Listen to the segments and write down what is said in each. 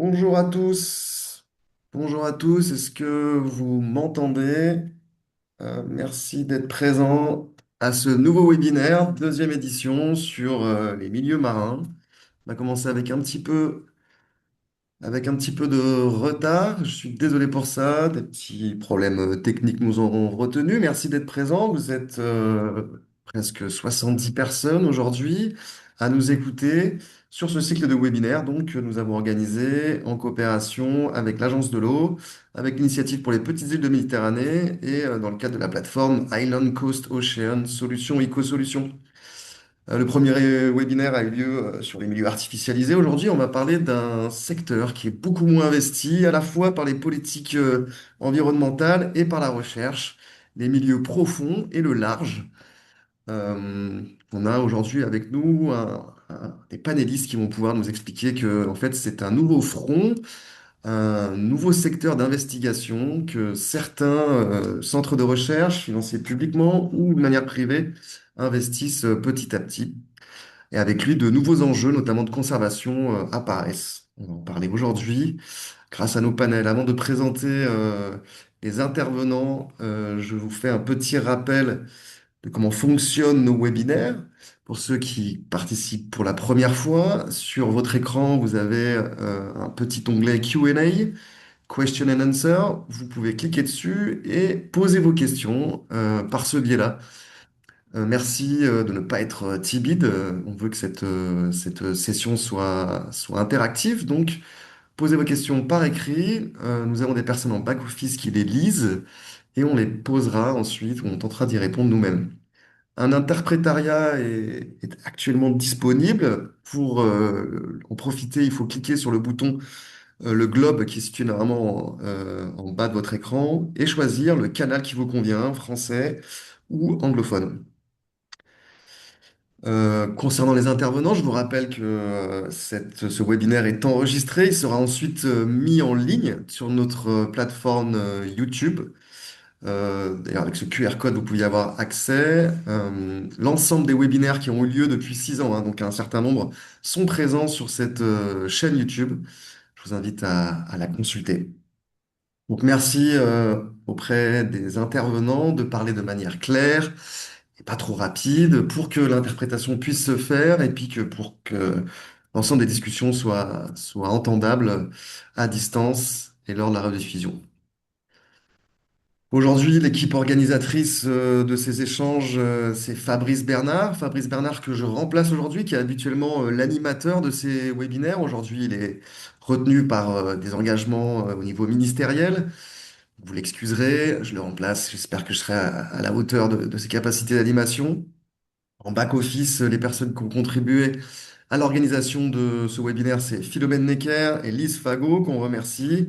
Bonjour à tous. Bonjour à tous. Est-ce que vous m'entendez? Merci d'être présent à ce nouveau webinaire, deuxième édition sur les milieux marins. On va commencer avec un petit peu de retard. Je suis désolé pour ça. Des petits problèmes techniques nous auront retenus. Merci d'être présent. Vous êtes presque 70 personnes aujourd'hui à nous écouter sur ce cycle de webinaires donc, que nous avons organisé en coopération avec l'Agence de l'eau, avec l'initiative pour les petites îles de Méditerranée et dans le cadre de la plateforme Island Coast Ocean Solutions Eco-Solutions. Le premier webinaire a eu lieu sur les milieux artificialisés. Aujourd'hui, on va parler d'un secteur qui est beaucoup moins investi à la fois par les politiques environnementales et par la recherche, les milieux profonds et le large. Euh, on a aujourd'hui avec nous des panélistes qui vont pouvoir nous expliquer que, en fait, c'est un nouveau front, un nouveau secteur d'investigation que certains centres de recherche, financés publiquement ou de manière privée, investissent petit à petit. Et avec lui, de nouveaux enjeux, notamment de conservation, apparaissent. On va en parler aujourd'hui grâce à nos panels. Avant de présenter les intervenants, je vous fais un petit rappel de comment fonctionnent nos webinaires. Pour ceux qui participent pour la première fois, sur votre écran, vous avez un petit onglet Q&A, Question and Answer. Vous pouvez cliquer dessus et poser vos questions par ce biais-là. Merci de ne pas être timide. On veut que cette session soit interactive. Donc, posez vos questions par écrit. Nous avons des personnes en back-office qui les lisent et on les posera ensuite, ou on tentera d'y répondre nous-mêmes. Un interprétariat est actuellement disponible. Pour en profiter, il faut cliquer sur le bouton, le globe qui est situé normalement en bas de votre écran et choisir le canal qui vous convient, français ou anglophone. Concernant les intervenants, je vous rappelle que ce webinaire est enregistré. Il sera ensuite mis en ligne sur notre plateforme YouTube. D'ailleurs, avec ce QR code, vous pouvez y avoir accès. L'ensemble des webinaires qui ont eu lieu depuis 6 ans, hein, donc un certain nombre, sont présents sur cette chaîne YouTube. Je vous invite à la consulter. Donc, merci auprès des intervenants de parler de manière claire et pas trop rapide pour que l'interprétation puisse se faire et puis que pour que l'ensemble des discussions soient entendables à distance et lors de la rediffusion. Aujourd'hui, l'équipe organisatrice de ces échanges, c'est Fabrice Bernard. Fabrice Bernard que je remplace aujourd'hui, qui est habituellement l'animateur de ces webinaires. Aujourd'hui, il est retenu par des engagements au niveau ministériel. Vous l'excuserez, je le remplace. J'espère que je serai à la hauteur de ses capacités d'animation. En back-office, les personnes qui ont contribué à l'organisation de ce webinaire, c'est Philomène Necker et Lise Fagot, qu'on remercie.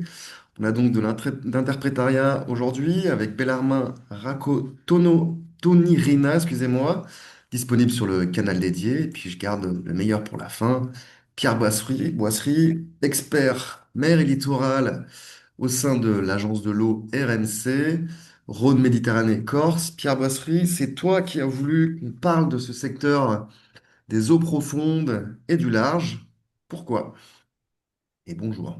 On a donc de l'interprétariat aujourd'hui avec Bellarmin Rako Tony Rina, excusez-moi, disponible sur le canal dédié. Et puis je garde le meilleur pour la fin. Pierre Boisserie, expert mer et littoral au sein de l'agence de l'eau RMC, Rhône Méditerranée Corse. Pierre Boisserie, c'est toi qui as voulu qu'on parle de ce secteur des eaux profondes et du large. Pourquoi? Et bonjour.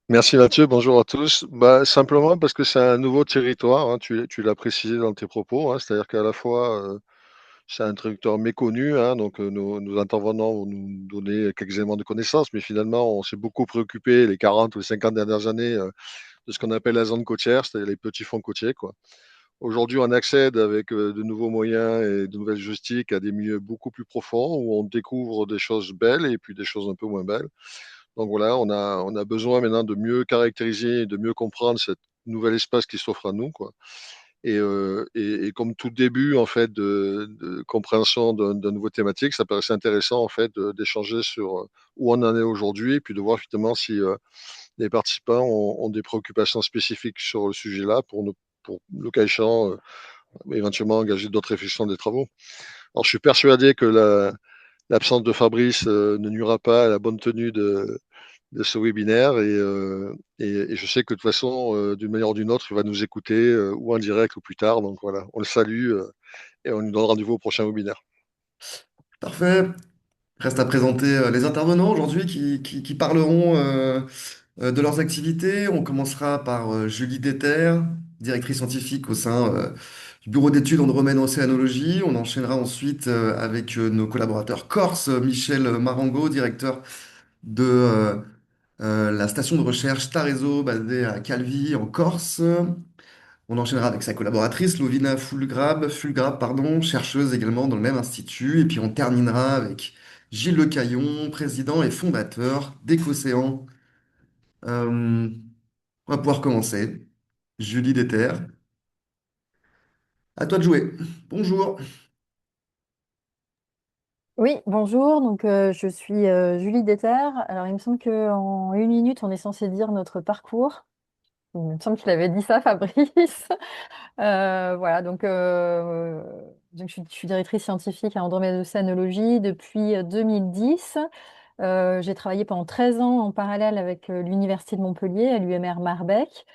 Merci Mathieu, bonjour à tous. Simplement parce que c'est un nouveau territoire, hein, tu l'as précisé dans tes propos, hein, c'est-à-dire qu'à la fois c'est un territoire méconnu, hein, donc nos intervenants vont nous donner quelques éléments de connaissances, mais finalement on s'est beaucoup préoccupé les 40 ou les 50 dernières années de ce qu'on appelle la zone côtière, c'est-à-dire les petits fonds côtiers, quoi. Aujourd'hui on accède avec de nouveaux moyens et de nouvelles logistiques à des milieux beaucoup plus profonds où on découvre des choses belles et puis des choses un peu moins belles. Donc voilà, on a besoin maintenant de mieux caractériser, de mieux comprendre cet nouvel espace qui s'offre à nous, quoi. Et comme tout début en fait de compréhension d'un nouveau thématique, ça paraissait intéressant en fait d'échanger sur où on en est aujourd'hui et puis de voir finalement si les participants ont des préoccupations spécifiques sur le sujet-là pour le cas échéant éventuellement engager d'autres réflexions, des travaux. Alors je suis persuadé que l'absence de Fabrice ne nuira pas à la bonne tenue de ce webinaire et je sais que de toute façon, d'une manière ou d'une autre, il va nous écouter ou en direct ou plus tard. Donc voilà, on le salue et on lui donne rendez-vous au prochain webinaire. Parfait. Reste à présenter les intervenants aujourd'hui qui parleront de leurs activités. On commencera par Julie Déter, directrice scientifique au sein du bureau d'études en domaine océanologie. On enchaînera ensuite avec nos collaborateurs corse, Michel Marango, directeur de la station de recherche Tareso basée à Calvi en Corse. On enchaînera avec sa collaboratrice, Lovina Fulgrab, pardon, chercheuse également dans le même institut. Et puis on terminera avec Gilles Lecaillon, président et fondateur d'Écocéan. Euh, on va pouvoir commencer. Julie Déter, à toi de jouer. Bonjour. Oui, bonjour. Donc, je suis Julie Detter. Alors, il me semble qu'en 1 minute, on est censé dire notre parcours. Il me semble qu'il avait dit ça, Fabrice. Voilà, donc je suis directrice scientifique à Andromède Océanologie depuis 2010. J'ai travaillé pendant 13 ans en parallèle avec l'Université de Montpellier à l'UMR Marbeck.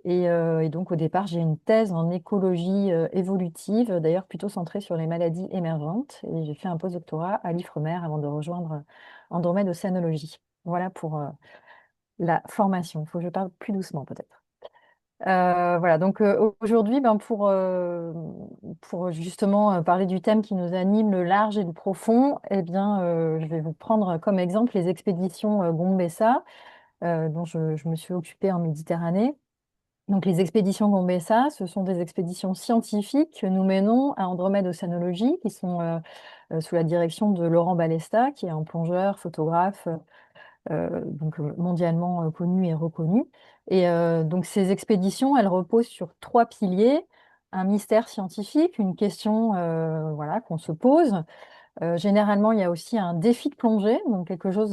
Et donc, au départ, j'ai une thèse en écologie évolutive, d'ailleurs plutôt centrée sur les maladies émergentes. Et j'ai fait un postdoctorat à l'IFREMER avant de rejoindre Andromède Océanologie. Voilà pour la formation. Il faut que je parle plus doucement, peut-être. Voilà, donc aujourd'hui, ben, pour justement parler du thème qui nous anime, le large et le profond, eh bien, je vais vous prendre comme exemple les expéditions Gombessa, dont je me suis occupée en Méditerranée. Donc, les expéditions Gambessa, ce sont des expéditions scientifiques que nous menons à Andromède Océanologie, qui sont sous la direction de Laurent Balesta, qui est un plongeur, photographe, mondialement connu et reconnu. Donc, ces expéditions, elles reposent sur trois piliers: un mystère scientifique, une question voilà, qu'on se pose. Généralement, il y a aussi un défi de plongée, donc quelque chose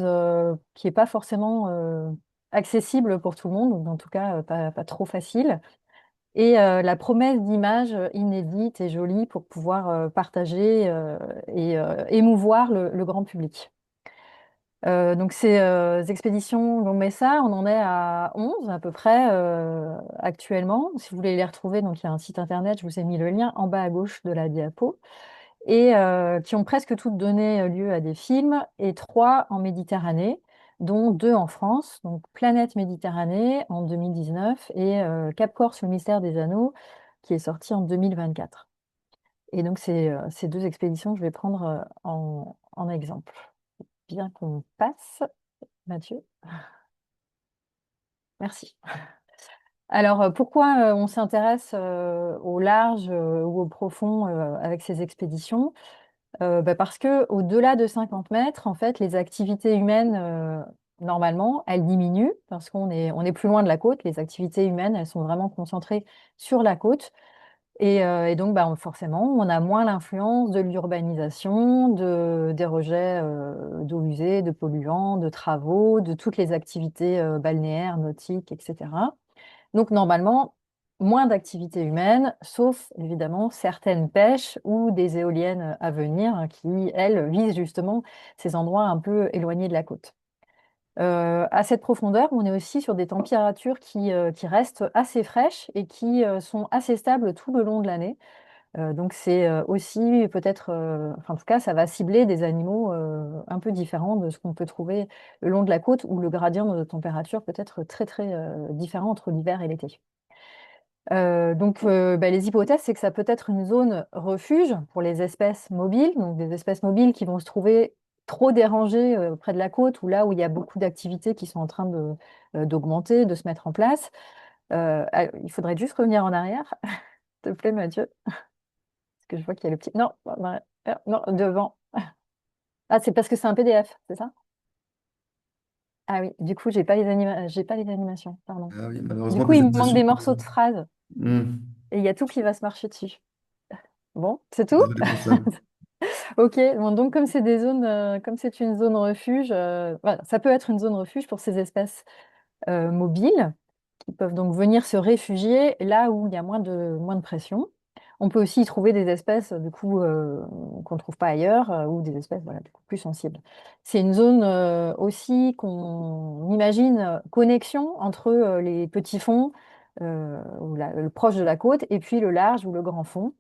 qui n'est pas forcément accessible pour tout le monde, ou en tout cas pas trop facile. Et la promesse d'images inédites et jolies pour pouvoir partager et émouvoir le grand public. Donc ces expéditions Longue Mesa, on en est à 11 à peu près actuellement. Si vous voulez les retrouver, donc il y a un site internet, je vous ai mis le lien en bas à gauche de la diapo, et qui ont presque toutes donné lieu à des films, et 3 en Méditerranée, dont 2 en France, donc Planète Méditerranée en 2019 et Cap Corse, le mystère des anneaux, qui est sorti en 2024. Et donc c'est ces deux expéditions que je vais prendre en exemple. Bien qu'on passe, Mathieu. Merci. Alors, pourquoi on s'intéresse au large ou au profond avec ces expéditions? Parce que au-delà de 50 mètres, en fait, les activités humaines, normalement, elles diminuent parce on est plus loin de la côte. Les activités humaines, elles sont vraiment concentrées sur la côte. Et donc, forcément, on a moins l'influence de l'urbanisation, des rejets d'eau usée, de polluants, de travaux, de toutes les activités balnéaires, nautiques, etc. Donc, normalement, moins d'activités humaines, sauf évidemment certaines pêches ou des éoliennes à venir qui, elles, visent justement ces endroits un peu éloignés de la côte. À cette profondeur, on est aussi sur des températures qui restent assez fraîches et qui sont assez stables tout le long de l'année. Donc c'est aussi peut-être, enfin en tout cas, ça va cibler des animaux un peu différents de ce qu'on peut trouver le long de la côte, où le gradient de température peut être très très différent entre l'hiver et l'été. Les hypothèses, c'est que ça peut être une zone refuge pour les espèces mobiles, donc des espèces mobiles qui vont se trouver trop dérangées près de la côte, ou là où il y a beaucoup d'activités qui sont en train d'augmenter, de se mettre en place. Il faudrait juste revenir en arrière, s'il te plaît, Mathieu, parce que je vois qu'il y a le petit. Non, non, devant. Ah, c'est parce que c'est un PDF, c'est ça? Ah oui, du coup, j'ai pas les animations, pardon. Ah oui, Du malheureusement, coup, des il me manque animations. des morceaux de phrases Hmm. et il y a tout qui va se marcher dessus. Bon, c'est tout? Désolé pour ça. Ok, bon, donc comme c'est des zones, comme c'est une zone refuge, voilà, ça peut être une zone refuge pour ces espèces mobiles qui peuvent donc venir se réfugier là où il y a moins de pression. On peut aussi y trouver des espèces du coup qu'on ne trouve pas ailleurs ou des espèces voilà, du coup, plus sensibles. C'est une zone aussi qu'on imagine connexion entre les petits fonds ou le proche de la côte et puis le large ou le grand fond.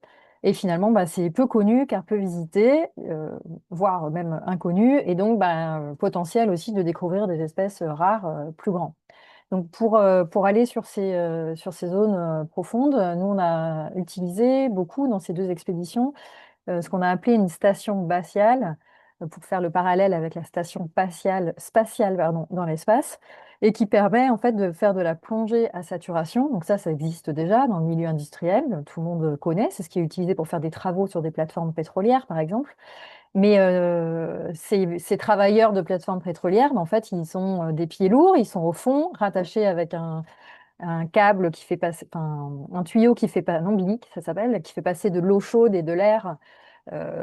Et finalement, bah, c'est peu connu car peu visité, voire même inconnu, et donc bah, potentiel aussi de découvrir des espèces rares plus grandes. Donc pour aller sur ces zones profondes, nous, on a utilisé beaucoup dans ces deux expéditions ce qu'on a appelé une station batiale, pour faire le parallèle avec la station spatiale pardon, dans l'espace, et qui permet en fait de faire de la plongée à saturation. Donc ça existe déjà dans le milieu industriel, tout le monde connaît, c'est ce qui est utilisé pour faire des travaux sur des plateformes pétrolières, par exemple. Mais ces travailleurs de plateformes pétrolières, ben, en fait, ils sont des pieds lourds, ils sont au fond, rattachés avec un câble qui fait passer, enfin, un tuyau qui fait pas, un ombilic, ça s'appelle, qui fait passer de l'eau chaude et de l'air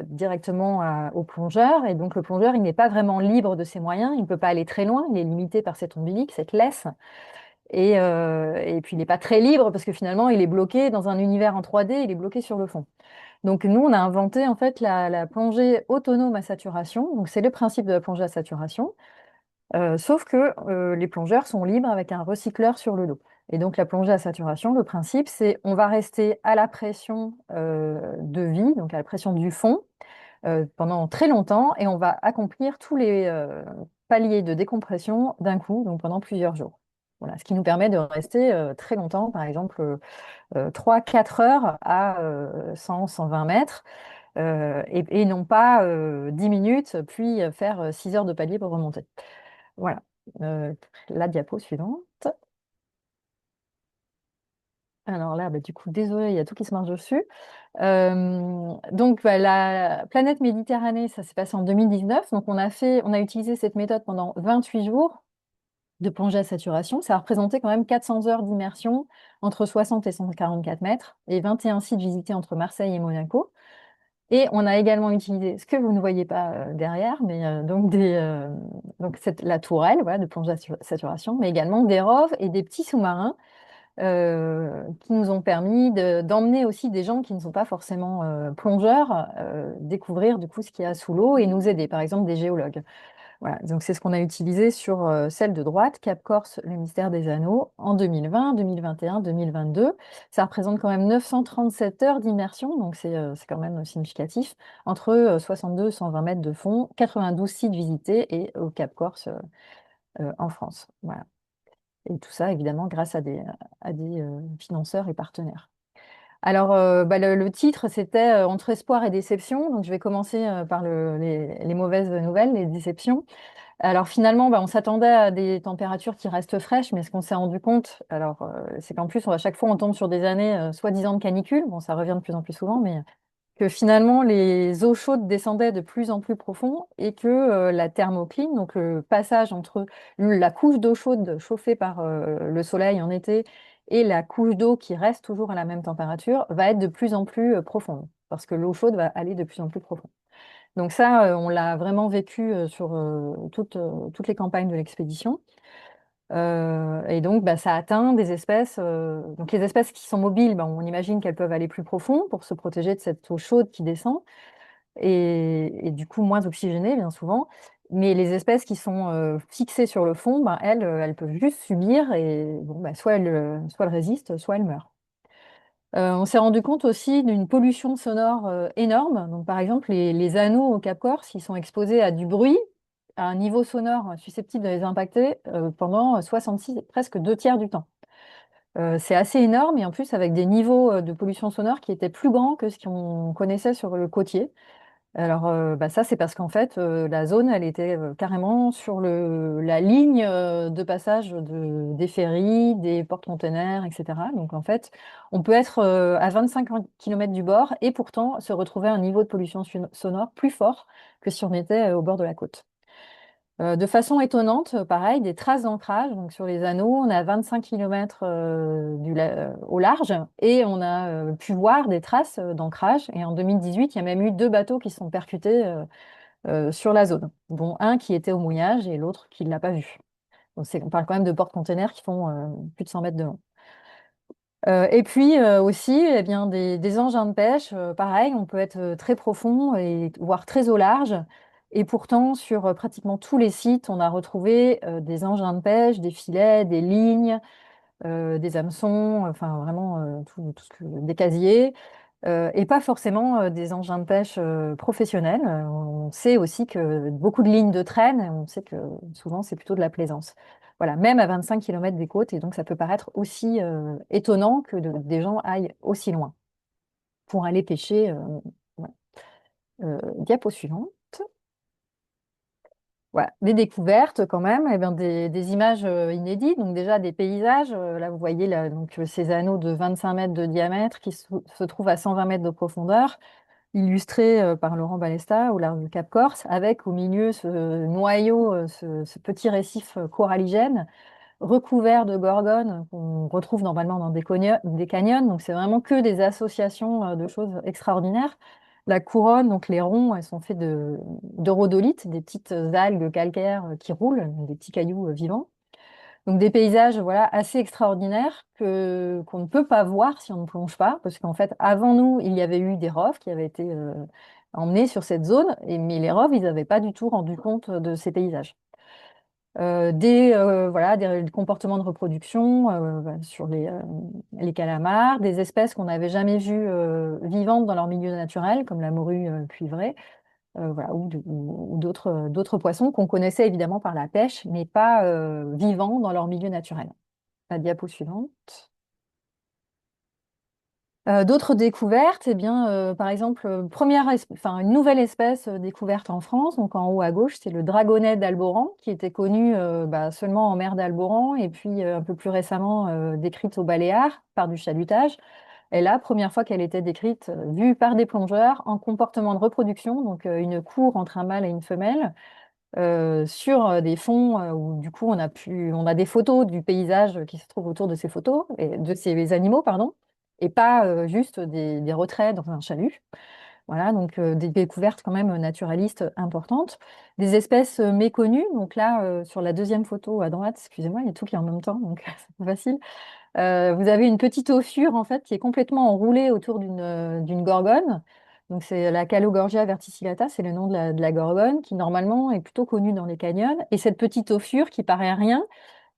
directement au plongeur. Et donc le plongeur, il n'est pas vraiment libre de ses moyens, il ne peut pas aller très loin, il est limité par cet ombilic, cette laisse. Et puis il n'est pas très libre parce que finalement, il est bloqué dans un univers en 3D, il est bloqué sur le fond. Donc nous, on a inventé en fait la plongée autonome à saturation. Donc c'est le principe de la plongée à saturation. Sauf que les plongeurs sont libres avec un recycleur sur le dos. Et donc la plongée à saturation, le principe, c'est on va rester à la pression de vie, donc à la pression du fond, pendant très longtemps, et on va accomplir tous les paliers de décompression d'un coup, donc pendant plusieurs jours. Voilà, ce qui nous permet de rester très longtemps, par exemple 3-4 heures à 100-120 mètres, et non pas 10 minutes, puis faire 6 heures de palier pour remonter. Voilà. Euh, la diapo suivante. Alors là, bah, du coup, désolé, il y a tout qui se marche dessus. Donc, bah, la planète Méditerranée, ça s'est passé en 2019. Donc, on a utilisé cette méthode pendant 28 jours de plongée à saturation. Ça a représenté quand même 400 heures d'immersion entre 60 et 144 mètres et 21 sites visités entre Marseille et Monaco. Et on a également utilisé ce que vous ne voyez pas derrière, mais donc la tourelle voilà, de plongée à saturation, mais également des roves et des petits sous-marins qui nous ont permis d'emmener aussi des gens qui ne sont pas forcément plongeurs, découvrir du coup ce qu'il y a sous l'eau et nous aider, par exemple des géologues. Voilà, donc c'est ce qu'on a utilisé sur celle de droite, Cap Corse, le mystère des anneaux, en 2020, 2021, 2022. Ça représente quand même 937 heures d'immersion, donc c'est quand même significatif, entre 62 et 120 mètres de fond, 92 sites visités et au Cap Corse en France. Voilà. Et tout ça, évidemment, grâce à des financeurs et partenaires. Alors, bah, le titre, c'était Entre espoir et déception. Donc, je vais commencer par les mauvaises nouvelles, les déceptions. Alors, finalement, bah, on s'attendait à des températures qui restent fraîches, mais ce qu'on s'est rendu compte, alors, c'est qu'en plus, à chaque fois, on tombe sur des années soi-disant de canicule. Bon, ça revient de plus en plus souvent, mais que finalement les eaux chaudes descendaient de plus en plus profond et que la thermocline, donc le passage entre la couche d'eau chaude chauffée par le soleil en été et la couche d'eau qui reste toujours à la même température, va être de plus en plus profonde, parce que l'eau chaude va aller de plus en plus profond. Donc ça, on l'a vraiment vécu sur toutes les campagnes de l'expédition. Et donc, bah, ça atteint des espèces. Donc, les espèces qui sont mobiles, bah, on imagine qu'elles peuvent aller plus profond pour se protéger de cette eau chaude qui descend et du coup moins oxygénée, bien souvent. Mais les espèces qui sont fixées sur le fond, bah, elles peuvent juste subir et bon, bah, soit elles résistent, soit elles meurent. On s'est rendu compte aussi d'une pollution sonore énorme. Donc, par exemple, les anneaux au Cap Corse, ils sont exposés à du bruit à un niveau sonore susceptible de les impacter pendant 66, presque 2 tiers du temps. C'est assez énorme et en plus avec des niveaux de pollution sonore qui étaient plus grands que ce qu'on connaissait sur le côtier. Alors bah ça c'est parce qu'en fait la zone elle était carrément sur la ligne de passage des ferries, des porte-containers, etc. Donc en fait on peut être à 25 km du bord et pourtant se retrouver à un niveau de pollution sonore plus fort que si on était au bord de la côte. De façon étonnante, pareil, des traces d'ancrage. Donc sur les anneaux, on a 25 km au large et on a pu voir des traces d'ancrage. Et en 2018, il y a même eu 2 bateaux qui se sont percutés sur la zone, dont un qui était au mouillage et l'autre qui ne l'a pas vu. Donc on parle quand même de porte-containers qui font plus de 100 mètres de long. Et puis aussi, eh bien, des engins de pêche, pareil, on peut être très profond et voire très au large. Et pourtant, sur pratiquement tous les sites, on a retrouvé des engins de pêche, des filets, des lignes, des hameçons, enfin vraiment des casiers. et pas forcément des engins de pêche professionnels. On sait aussi que beaucoup de lignes de traîne, on sait que souvent c'est plutôt de la plaisance. Voilà, même à 25 km des côtes, et donc ça peut paraître aussi étonnant que des gens aillent aussi loin pour aller pêcher. Ouais. Diapo suivante. Voilà, des découvertes quand même, eh bien, des images inédites, donc déjà des paysages. Là, vous voyez là, donc, ces anneaux de 25 mètres de diamètre qui se trouvent à 120 mètres de profondeur, illustrés par Laurent Balesta au large du Cap Corse, avec au milieu ce noyau, ce petit récif coralligène recouvert de gorgones qu'on retrouve normalement dans des canyons. Donc c'est vraiment que des associations de choses extraordinaires. La couronne, donc les ronds, elles sont faites de rhodolites, des petites algues calcaires qui roulent, donc des petits cailloux vivants. Donc des paysages voilà, assez extraordinaires qu'on ne peut pas voir si on ne plonge pas, parce qu'en fait, avant nous, il y avait eu des roves qui avaient été emmenés sur cette zone, mais les roves, ils n'avaient pas du tout rendu compte de ces paysages. Voilà, des comportements de reproduction bah, sur les calamars, des espèces qu'on n'avait jamais vues vivantes dans leur milieu naturel, comme la morue cuivrée, voilà, ou d'autres poissons qu'on connaissait évidemment par la pêche, mais pas vivants dans leur milieu naturel. La diapo suivante. D'autres découvertes, eh bien, par exemple, enfin, une nouvelle espèce découverte en France, donc en haut à gauche, c'est le dragonnet d'Alboran, qui était connu bah, seulement en mer d'Alboran, et puis un peu plus récemment décrite aux Baléares par du chalutage. Et là, première fois qu'elle était décrite, vue par des plongeurs en comportement de reproduction, donc une cour entre un mâle et une femelle, sur des fonds où du coup on a des photos du paysage qui se trouve autour de ces photos, et de ces animaux, pardon, et pas juste des retraits dans un chalut. Voilà, donc des découvertes quand même naturalistes importantes. Des espèces méconnues, donc là sur la deuxième photo à droite, excusez-moi, il y a tout qui est en même temps, donc c'est pas facile. Vous avez une petite ossure en fait qui est complètement enroulée autour d'une gorgone. Donc c'est la Calogorgia verticillata, c'est le nom de la gorgone qui normalement est plutôt connue dans les canyons. Et cette petite ossure qui paraît rien,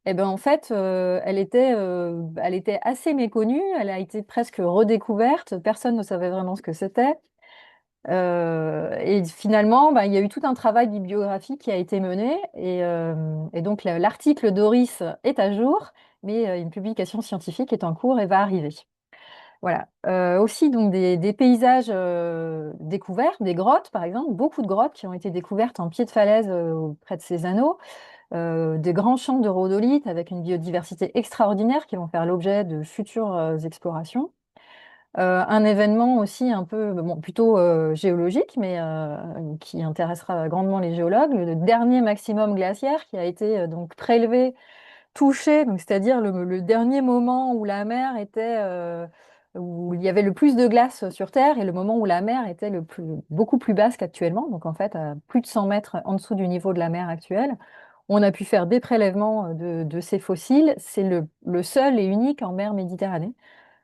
eh ben en fait elle était assez méconnue. Elle a été presque redécouverte. Personne ne savait vraiment ce que c'était. Et finalement, bah, il y a eu tout un travail bibliographique qui a été mené. Et donc l'article d'Oris est à jour, mais une publication scientifique est en cours et va arriver. Voilà. Aussi donc des paysages découverts, des grottes par exemple, beaucoup de grottes qui ont été découvertes en pied de falaise près de ces anneaux, des grands champs de rhodolites avec une biodiversité extraordinaire qui vont faire l'objet de futures explorations. Un événement aussi un peu, bon, plutôt géologique, mais qui intéressera grandement les géologues, le dernier maximum glaciaire qui a été donc prélevé, touché, donc c'est-à-dire le dernier moment où la mer était, où il y avait le plus de glace sur Terre et le moment où la mer était beaucoup plus basse qu'actuellement, donc en fait à plus de 100 mètres en dessous du niveau de la mer actuelle. On a pu faire des prélèvements de ces fossiles. C'est le seul et unique en mer Méditerranée.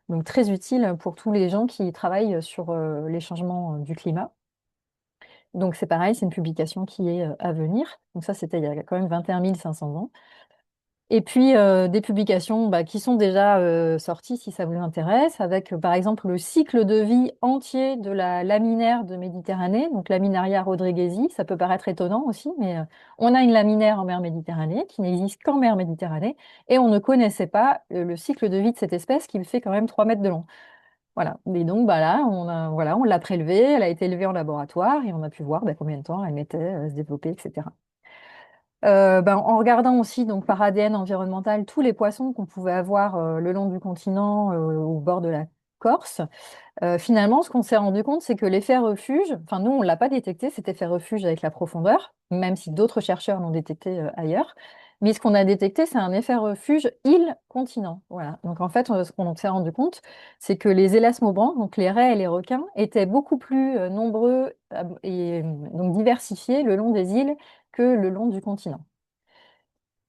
Donc très utile pour tous les gens qui travaillent sur les changements du climat. Donc c'est pareil, c'est une publication qui est à venir. Donc ça, c'était il y a quand même 21 500 ans. Et puis des publications bah, qui sont déjà sorties si ça vous intéresse, avec par exemple le cycle de vie entier de la laminaire de Méditerranée, donc Laminaria rodriguezi. Ça peut paraître étonnant aussi, mais on a une laminaire en mer Méditerranée qui n'existe qu'en mer Méditerranée, et on ne connaissait pas le cycle de vie de cette espèce qui fait quand même 3 mètres de long. Voilà. Et donc bah là, voilà, on l'a prélevée, elle a été élevée en laboratoire et on a pu voir bah, combien de temps elle mettait à se développer, etc. Ben, en regardant aussi donc, par ADN environnemental tous les poissons qu'on pouvait avoir le long du continent, au bord de la Corse, finalement, ce qu'on s'est rendu compte, c'est que l'effet refuge, enfin nous, on ne l'a pas détecté, cet effet refuge avec la profondeur, même si d'autres chercheurs l'ont détecté ailleurs. Mais ce qu'on a détecté, c'est un effet refuge île-continent. Voilà. Donc en fait, ce qu'on s'est rendu compte, c'est que les élasmobrants, donc les raies et les requins, étaient beaucoup plus nombreux et donc diversifiés le long des îles que le long du continent.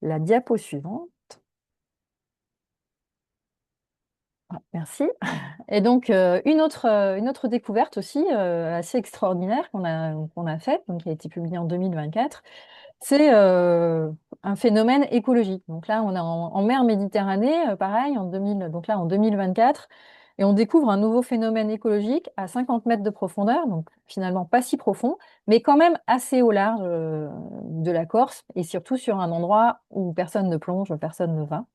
La diapo suivante. Ah, merci. Et donc, une autre découverte aussi assez extraordinaire qu'on a faite, donc qui a été publiée en 2024, c'est un phénomène écologique. Donc là, on est en mer Méditerranée, pareil, donc là, en 2024, Et on découvre un nouveau phénomène écologique à 50 mètres de profondeur, donc finalement pas si profond, mais quand même assez au large de la Corse, et surtout sur un endroit où personne ne plonge, personne ne va.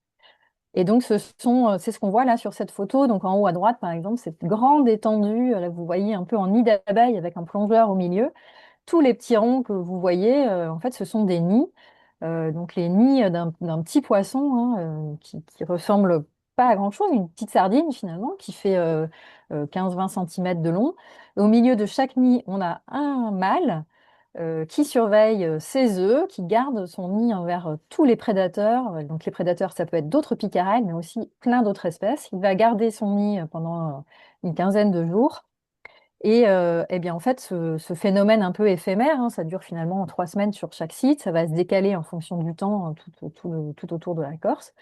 Et donc, c'est ce qu'on voit là sur cette photo. Donc, en haut à droite, par exemple, cette grande étendue, là, vous voyez un peu en nid d'abeille avec un plongeur au milieu. Tous les petits ronds que vous voyez, en fait, ce sont des nids. Donc, les nids d'un petit poisson qui ressemble pas à grand-chose, une petite sardine finalement, qui fait 15-20 cm de long. Au milieu de chaque nid, on a un mâle qui surveille ses œufs, qui garde son nid envers tous les prédateurs. Donc les prédateurs, ça peut être d'autres picarelles, mais aussi plein d'autres espèces. Il va garder son nid pendant une quinzaine de jours. Et eh bien, en fait, ce phénomène un peu éphémère, ça dure finalement 3 semaines sur chaque site, ça va se décaler en fonction du temps tout autour de la Corse.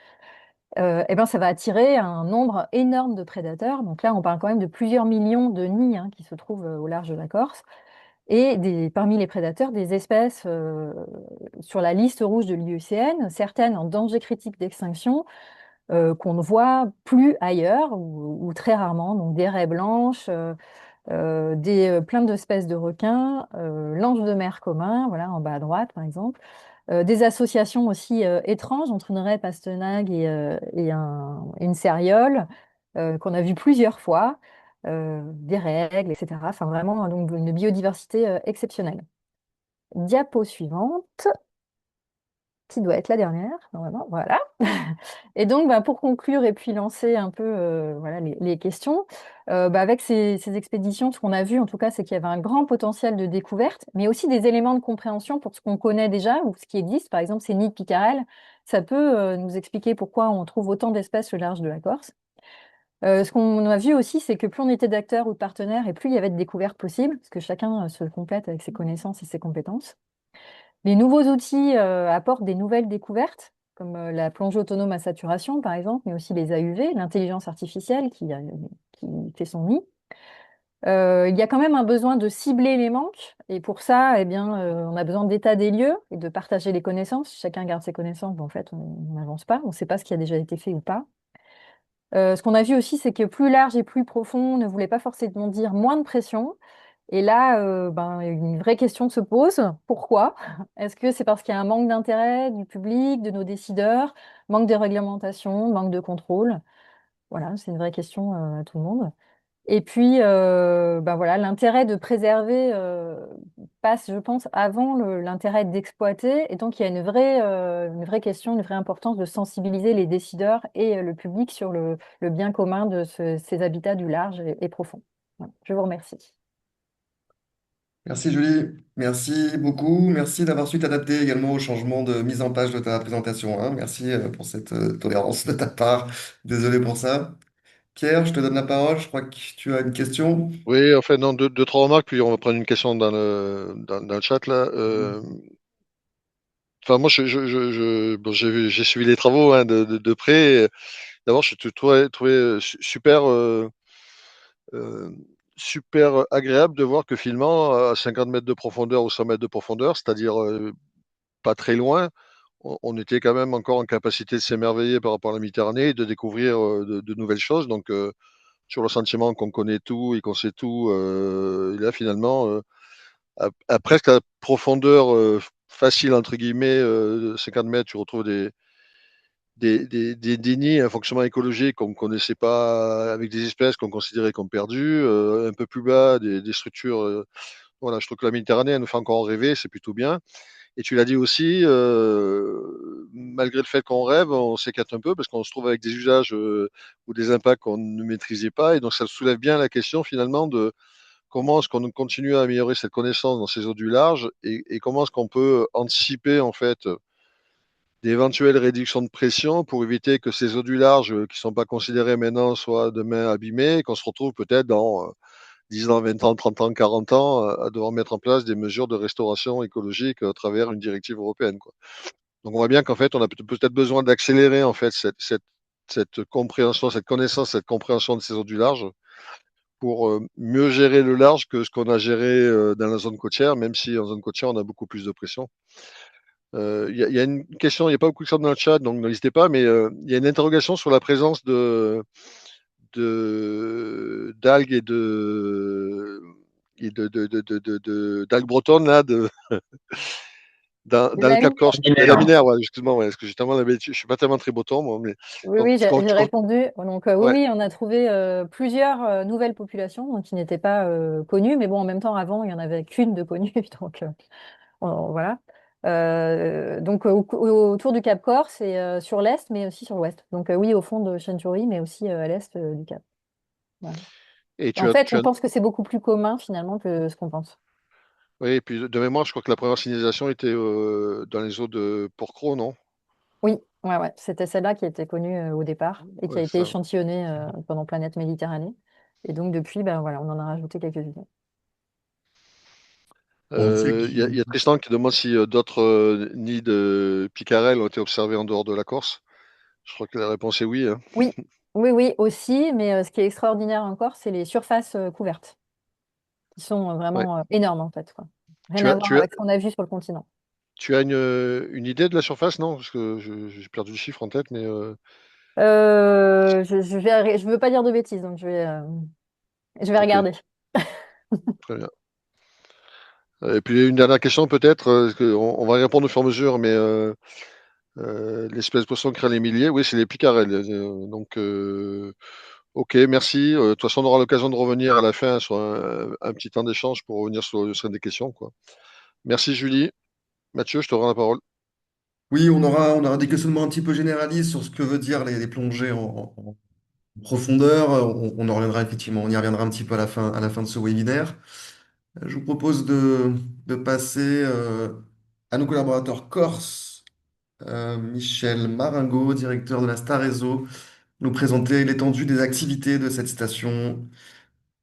Eh ben, ça va attirer un nombre énorme de prédateurs. Donc là, on parle quand même de plusieurs millions de nids qui se trouvent au large de la Corse. Et parmi les prédateurs, des espèces sur la liste rouge de l'IUCN, certaines en danger critique d'extinction, qu'on ne voit plus ailleurs ou très rarement. Donc des raies blanches, plein d'espèces de requins, l'ange de mer commun, voilà, en bas à droite par exemple. Des associations aussi étranges entre une raie pastenague et une céréole qu'on a vu plusieurs fois, des règles, etc. Enfin, vraiment, donc, une biodiversité exceptionnelle. Diapo suivante, qui doit être la dernière, normalement, voilà. Et donc, bah, pour conclure et puis lancer un peu voilà, les questions, avec ces expéditions, ce qu'on a vu, en tout cas, c'est qu'il y avait un grand potentiel de découverte, mais aussi des éléments de compréhension pour ce qu'on connaît déjà ou ce qui existe. Par exemple, ces nids de picarelles, ça peut nous expliquer pourquoi on trouve autant d'espèces au large de la Corse. Ce qu'on a vu aussi, c'est que plus on était d'acteurs ou de partenaires, et plus il y avait de découvertes possibles, parce que chacun se complète avec ses connaissances et ses compétences. Les nouveaux outils apportent des nouvelles découvertes, comme la plongée autonome à saturation, par exemple, mais aussi les AUV, l'intelligence artificielle qui fait son nid. Il y a quand même un besoin de cibler les manques, et pour ça, eh bien, on a besoin d'état des lieux et de partager les connaissances. Si chacun garde ses connaissances, ben, en fait, on n'avance pas, on ne sait pas ce qui a déjà été fait ou pas. Ce qu'on a vu aussi, c'est que plus large et plus profond ne voulait pas forcément dire moins de pression. Et là, une vraie question se pose. Pourquoi? Est-ce que c'est parce qu'il y a un manque d'intérêt du public, de nos décideurs, manque de réglementation, manque de contrôle? Voilà, c'est une vraie question à tout le monde. Et puis, voilà, l'intérêt de préserver passe, je pense, avant l'intérêt d'exploiter. Et donc, il y a une vraie question, une vraie importance de sensibiliser les décideurs et le public sur le bien commun de ces habitats du large et profond. Voilà. Je vous remercie. Merci Julie, merci beaucoup. Merci d'avoir su t'adapter également au changement de mise en page de ta présentation, hein. Merci pour cette tolérance de ta part. Désolé pour ça. Pierre, je te donne la parole. Je crois que tu as une question. Oui, en fait, non, deux, trois remarques, puis on va prendre une question dans le chat là. Enfin, moi, bon, j'ai suivi les travaux de près. D'abord, je te trouvé super, euh, super agréable de voir que finalement, à 50 mètres de profondeur ou 100 mètres de profondeur, c'est-à-dire pas très loin, on était quand même encore en capacité de s'émerveiller par rapport à la Méditerranée et de découvrir de nouvelles choses. Donc, sur le sentiment qu'on connaît tout et qu'on sait tout, et là, finalement, à presque à profondeur facile, entre guillemets, de 50 mètres, tu retrouves des nids, un fonctionnement écologique qu'on ne connaissait pas, avec des espèces qu'on considérait comme perdues. Un peu plus bas, des structures. Voilà, je trouve que la Méditerranée, elle nous fait encore rêver, c'est plutôt bien. Et tu l'as dit aussi, malgré le fait qu'on rêve, on s'écarte un peu parce qu'on se trouve avec des usages ou des impacts qu'on ne maîtrisait pas. Et donc, ça soulève bien la question finalement de comment est-ce qu'on continue à améliorer cette connaissance dans ces eaux du large et comment est-ce qu'on peut anticiper en fait d'éventuelles réductions de pression pour éviter que ces eaux du large qui ne sont pas considérées maintenant soient demain abîmées et qu'on se retrouve peut-être dans 10 ans, 20 ans, 30 ans, 40 ans à devoir mettre en place des mesures de restauration écologique à travers une directive européenne, quoi. Donc on voit bien qu'en fait, on a peut-être besoin d'accélérer en fait cette compréhension, cette connaissance, cette compréhension de ces eaux du large pour mieux gérer le large que ce qu'on a géré dans la zone côtière, même si en zone côtière, on a beaucoup plus de pression. Il y a une question, il n'y a pas beaucoup de questions dans le chat, donc n'hésitez pas, mais il y a une interrogation sur la présence d'algues d'algues bretonnes là, dans le La Cap mine. Corse. Et laminaire, ouais, justement, ouais, parce que justement, je suis pas tellement très breton, moi, mais Oui, donc oui, j'ai répondu. Donc, oui, ouais. oui, on a trouvé plusieurs nouvelles populations donc, qui n'étaient pas connues, mais bon, en même temps, avant, il n'y en avait qu'une de connue, donc voilà. Donc, autour du Cap Corse et sur l'est, mais aussi sur l'ouest. Donc, oui, au fond de Chonburi, mais aussi à l'est du Cap. Voilà. Et Et en fait, on pense que c'est beaucoup plus commun finalement que ce qu'on pense. oui, et puis de mémoire, je crois que la première signalisation était dans les eaux de Porquerolles, non? Oui, ouais, ouais. C'était celle-là qui était connue au départ et qui Ouais, a c'est été ça. échantillonnée pendant Planète Méditerranée. Et donc, depuis, ben, voilà, on en a rajouté quelques-unes. Bon, on sait Il y a qu'il Tristan qui demande si d'autres nids de picarelles ont été observés en dehors de la Corse. Je crois que la réponse est oui, hein. Oui, oui, oui, aussi. Mais ce qui est extraordinaire encore, c'est les surfaces couvertes, qui sont Ouais. vraiment énormes en fait, quoi. Rien Tu à as, voir tu as, avec ce qu'on a vu sur le continent. tu as une idée de la surface, non? Parce que j'ai perdu le chiffre en tête, mais Je veux pas dire de bêtises, donc je vais ok, regarder. très bien. Et puis une dernière question peut-être, parce que on va y répondre au fur et à mesure, mais l'espèce poisson crâne oui, c'est les picarelles. Donc, ok, merci. De toute façon, on aura l'occasion de revenir à la fin sur un petit temps d'échange pour revenir sur des questions, quoi. Merci Julie. Mathieu, je te rends la parole. oui, on aura des questionnements un petit peu généralistes sur ce que veut dire les plongées en profondeur. On en reviendra effectivement, on y reviendra un petit peu à la fin de ce webinaire. Je vous propose de passer à nos collaborateurs corse, Michel Maringo, directeur de la Star Réseau, nous présenter l'étendue des activités de cette station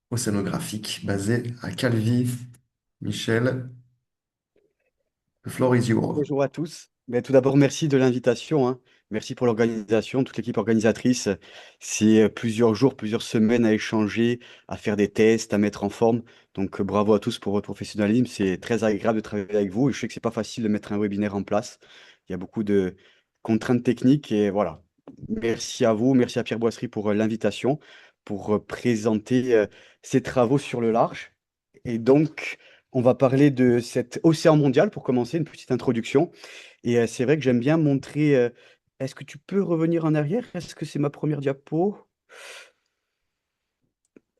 océanographique basée à Calvi. Michel, the floor is yours. Bonjour à tous. Mais tout d'abord, merci de l'invitation, hein. Merci pour l'organisation, toute l'équipe organisatrice. C'est plusieurs jours, plusieurs semaines à échanger, à faire des tests, à mettre en forme. Donc, bravo à tous pour votre professionnalisme. C'est très agréable de travailler avec vous. Et je sais que c'est pas facile de mettre un webinaire en place. Il y a beaucoup de contraintes techniques et voilà. Merci à vous, merci à Pierre Boisserie pour l'invitation, pour présenter ces travaux sur le large. Et donc, on va parler de cet océan mondial pour commencer, une petite introduction. Et c'est vrai que j'aime bien montrer. Est-ce que tu peux revenir en arrière? Est-ce que c'est ma première diapo?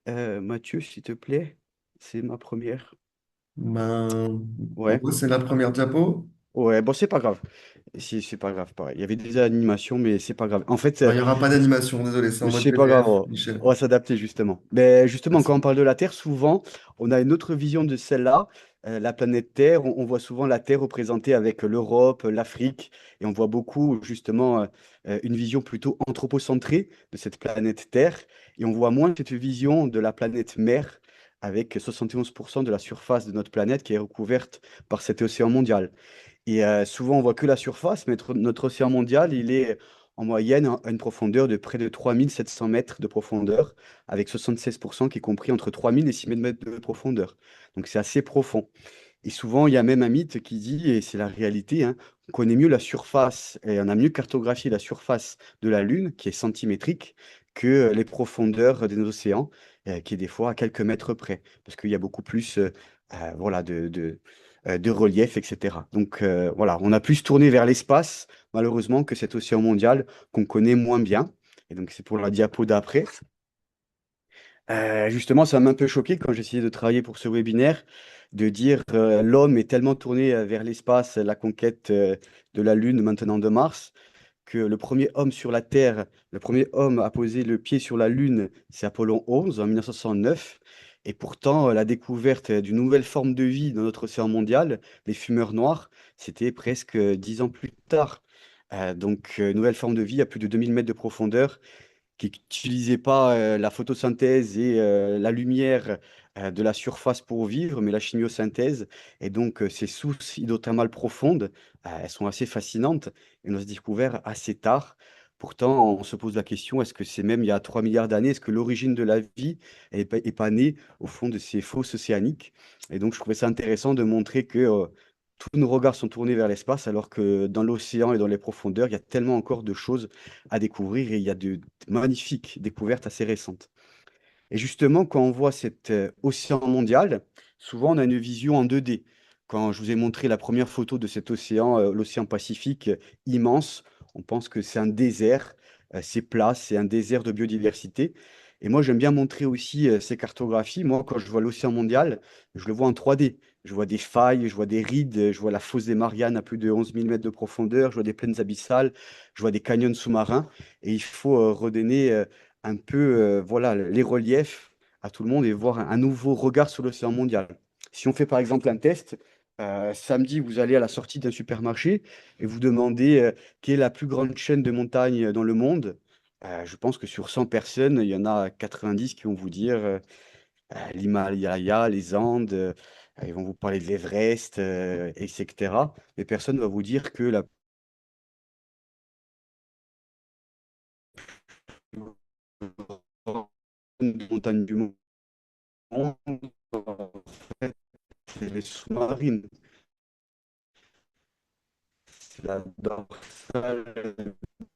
Mathieu, s'il te plaît. C'est ma première. Ben, en Ouais. gros, c'est la première diapo. Ouais, bon, c'est pas grave. C'est pas grave, pareil. Il y avait des animations, mais c'est pas grave. En fait, Ben, il n'y aura pas d'animation, désolé, c'est en mode c'est pas grave, PDF, Michel. on va s'adapter justement. Mais justement, Merci. quand on parle de la Terre, souvent, on a une autre vision de celle-là. La planète Terre, on voit souvent la Terre représentée avec l'Europe, l'Afrique, et on voit beaucoup justement une vision plutôt anthropocentrée de cette planète Terre, et on voit moins cette vision de la planète mer, avec 71% de la surface de notre planète qui est recouverte par cet océan mondial. Et souvent, on voit que la surface, mais notre océan mondial, il est en moyenne à une profondeur de près de 3700 mètres de profondeur, avec 76% qui est compris entre 3000 et 6000 mètres de profondeur. Donc c'est assez profond. Et souvent, il y a même un mythe qui dit, et c'est la réalité, hein, on connaît mieux la surface et on a mieux cartographié la surface de la Lune, qui est centimétrique, que les profondeurs des océans, qui est des fois à quelques mètres près, parce qu'il y a beaucoup plus voilà, de relief, etc. Donc voilà, on a plus tourné vers l'espace, malheureusement, que cet océan mondial qu'on connaît moins bien. Et donc c'est pour la diapo d'après. Justement, ça m'a un peu choqué quand j'ai essayé de travailler pour ce webinaire, de dire l'homme est tellement tourné vers l'espace, la conquête de la Lune, maintenant de Mars, que le premier homme sur la Terre, le premier homme à poser le pied sur la Lune, c'est Apollon 11 en 1969. Et pourtant, la découverte d'une nouvelle forme de vie dans notre océan mondial, les fumeurs noirs, c'était presque 10 ans plus tard. Nouvelle forme de vie à plus de 2000 mètres de profondeur qui n'utilisait pas la photosynthèse et la lumière de la surface pour vivre, mais la chimiosynthèse. Et donc, ces sources hydrothermales profondes, elles sont assez fascinantes et on a découvert assez tard. Pourtant, on se pose la question, est-ce que c'est même il y a 3 milliards d'années, est-ce que l'origine de la vie est pas née au fond de ces fosses océaniques? Et donc, je trouvais ça intéressant de montrer que tous nos regards sont tournés vers l'espace, alors que dans l'océan et dans les profondeurs, il y a tellement encore de choses à découvrir et il y a de magnifiques découvertes assez récentes. Et justement, quand on voit cet océan mondial, souvent on a une vision en 2D. Quand je vous ai montré la première photo de cet océan, l'océan Pacifique, immense, on pense que c'est un désert, c'est plat, c'est un désert de biodiversité. Et moi, j'aime bien montrer aussi ces cartographies. Moi, quand je vois l'océan mondial, je le vois en 3D. Je vois des failles, je vois des rides, je vois la fosse des Mariannes à plus de 11 000 mètres de profondeur, je vois des plaines abyssales, je vois des canyons sous-marins. Et il faut redonner un peu voilà, les reliefs à tout le monde et voir un nouveau regard sur l'océan mondial. Si on fait par exemple un test, samedi, vous allez à la sortie d'un supermarché et vous demandez quelle est la plus grande chaîne de montagnes dans le monde. Je pense que sur 100 personnes, il y en a 90 qui vont vous dire l'Himalaya, les Andes, ils vont vous parler de l'Everest, etc. Mais personne ne va vous dire que la plus grande montagne du monde, en fait, c'est les sous-marines. C'est la dorsale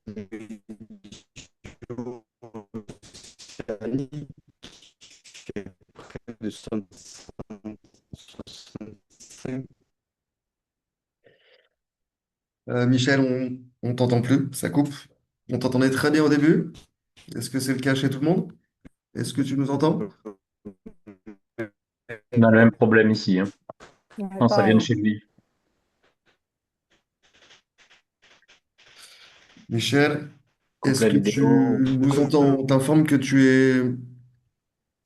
médio-océanique, qui fait près de 165. Michel, on t'entend plus, ça coupe. On t'entendait très bien au début. Est-ce que c'est le cas chez tout le monde? Est-ce que tu nous entends? On a le même problème ici, hein. Ouais, Non, ça vient de pareil. chez lui. Michel, Coupe est-ce la que tu vidéo. nous entends? On t'informe que tu es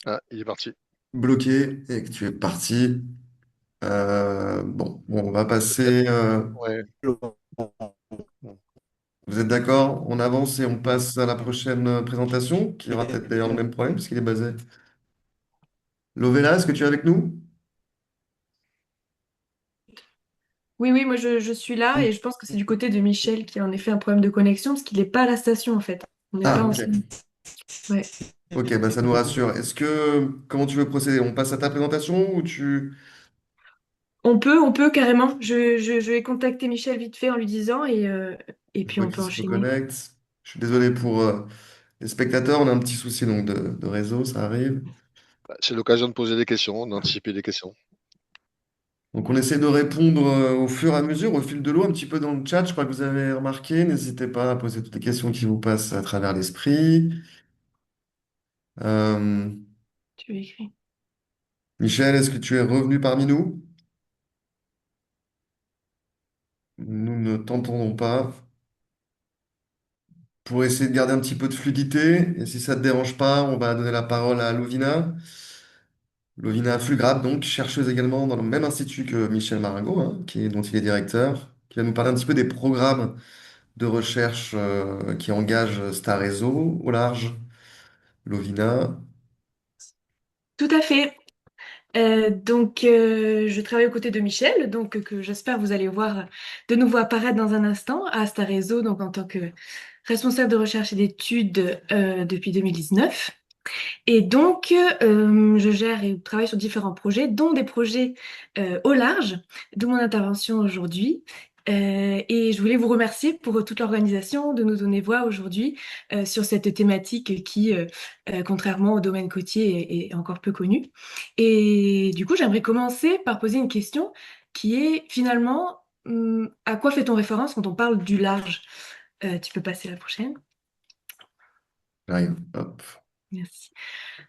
Ah, il est parti. bloqué et que tu es parti. Bon, on va Peut-être. passer. Ouais. Vous êtes d'accord? On avance et on passe à la prochaine présentation, qui aura peut-être d'ailleurs le même problème, puisqu'il est basé. Lovella, est-ce que tu es avec nous? Oui, oui, moi je suis là et je pense que c'est du côté de Michel qui a en effet un problème de connexion parce qu'il n'est pas à la station en fait. On n'est pas Ah, ok. ensemble. Ouais. Ok, bah ça nous rassure. Comment tu veux procéder? On passe à ta présentation ou tu... On peut carrément. Je vais contacter Michel vite fait en lui disant et Je puis vois on qu'il peut se enchaîner. reconnecte. Je suis désolé pour les spectateurs. On a un petit souci donc de réseau, ça arrive. C'est l'occasion de poser des questions, d'anticiper des questions. Donc on essaie de répondre au fur et à mesure, au fil de l'eau, un petit peu dans le chat. Je crois que vous avez remarqué. N'hésitez pas à poser toutes les questions qui vous passent à travers l'esprit. Euh, Tu veux écrire? Michel, est-ce que tu es revenu parmi nous? Nous ne t'entendons pas. Pour essayer de garder un petit peu de fluidité, et si ça ne te dérange pas, on va donner la parole à Lovina. Lovina Fulgrad, donc chercheuse également dans le même institut que Michel Maringo, hein, dont il est directeur, qui va nous parler un petit peu des programmes de recherche qui engagent Star Réseau au large. Lovina. Tout à fait. Je travaille aux côtés de Michel, donc que j'espère vous allez voir de nouveau apparaître dans un instant à Star Réseau, donc en tant que responsable de recherche et d'études depuis 2019. Et donc, je gère et travaille sur différents projets, dont des projets au large, d'où mon intervention aujourd'hui. Et je voulais vous remercier pour toute l'organisation de nous donner voix aujourd'hui sur cette thématique qui, contrairement au domaine côtier, est encore peu connue. Et du coup, j'aimerais commencer par poser une question qui est finalement, à quoi fait-on référence quand on parle du large? Tu peux passer la prochaine. J'arrive. Hop. Merci.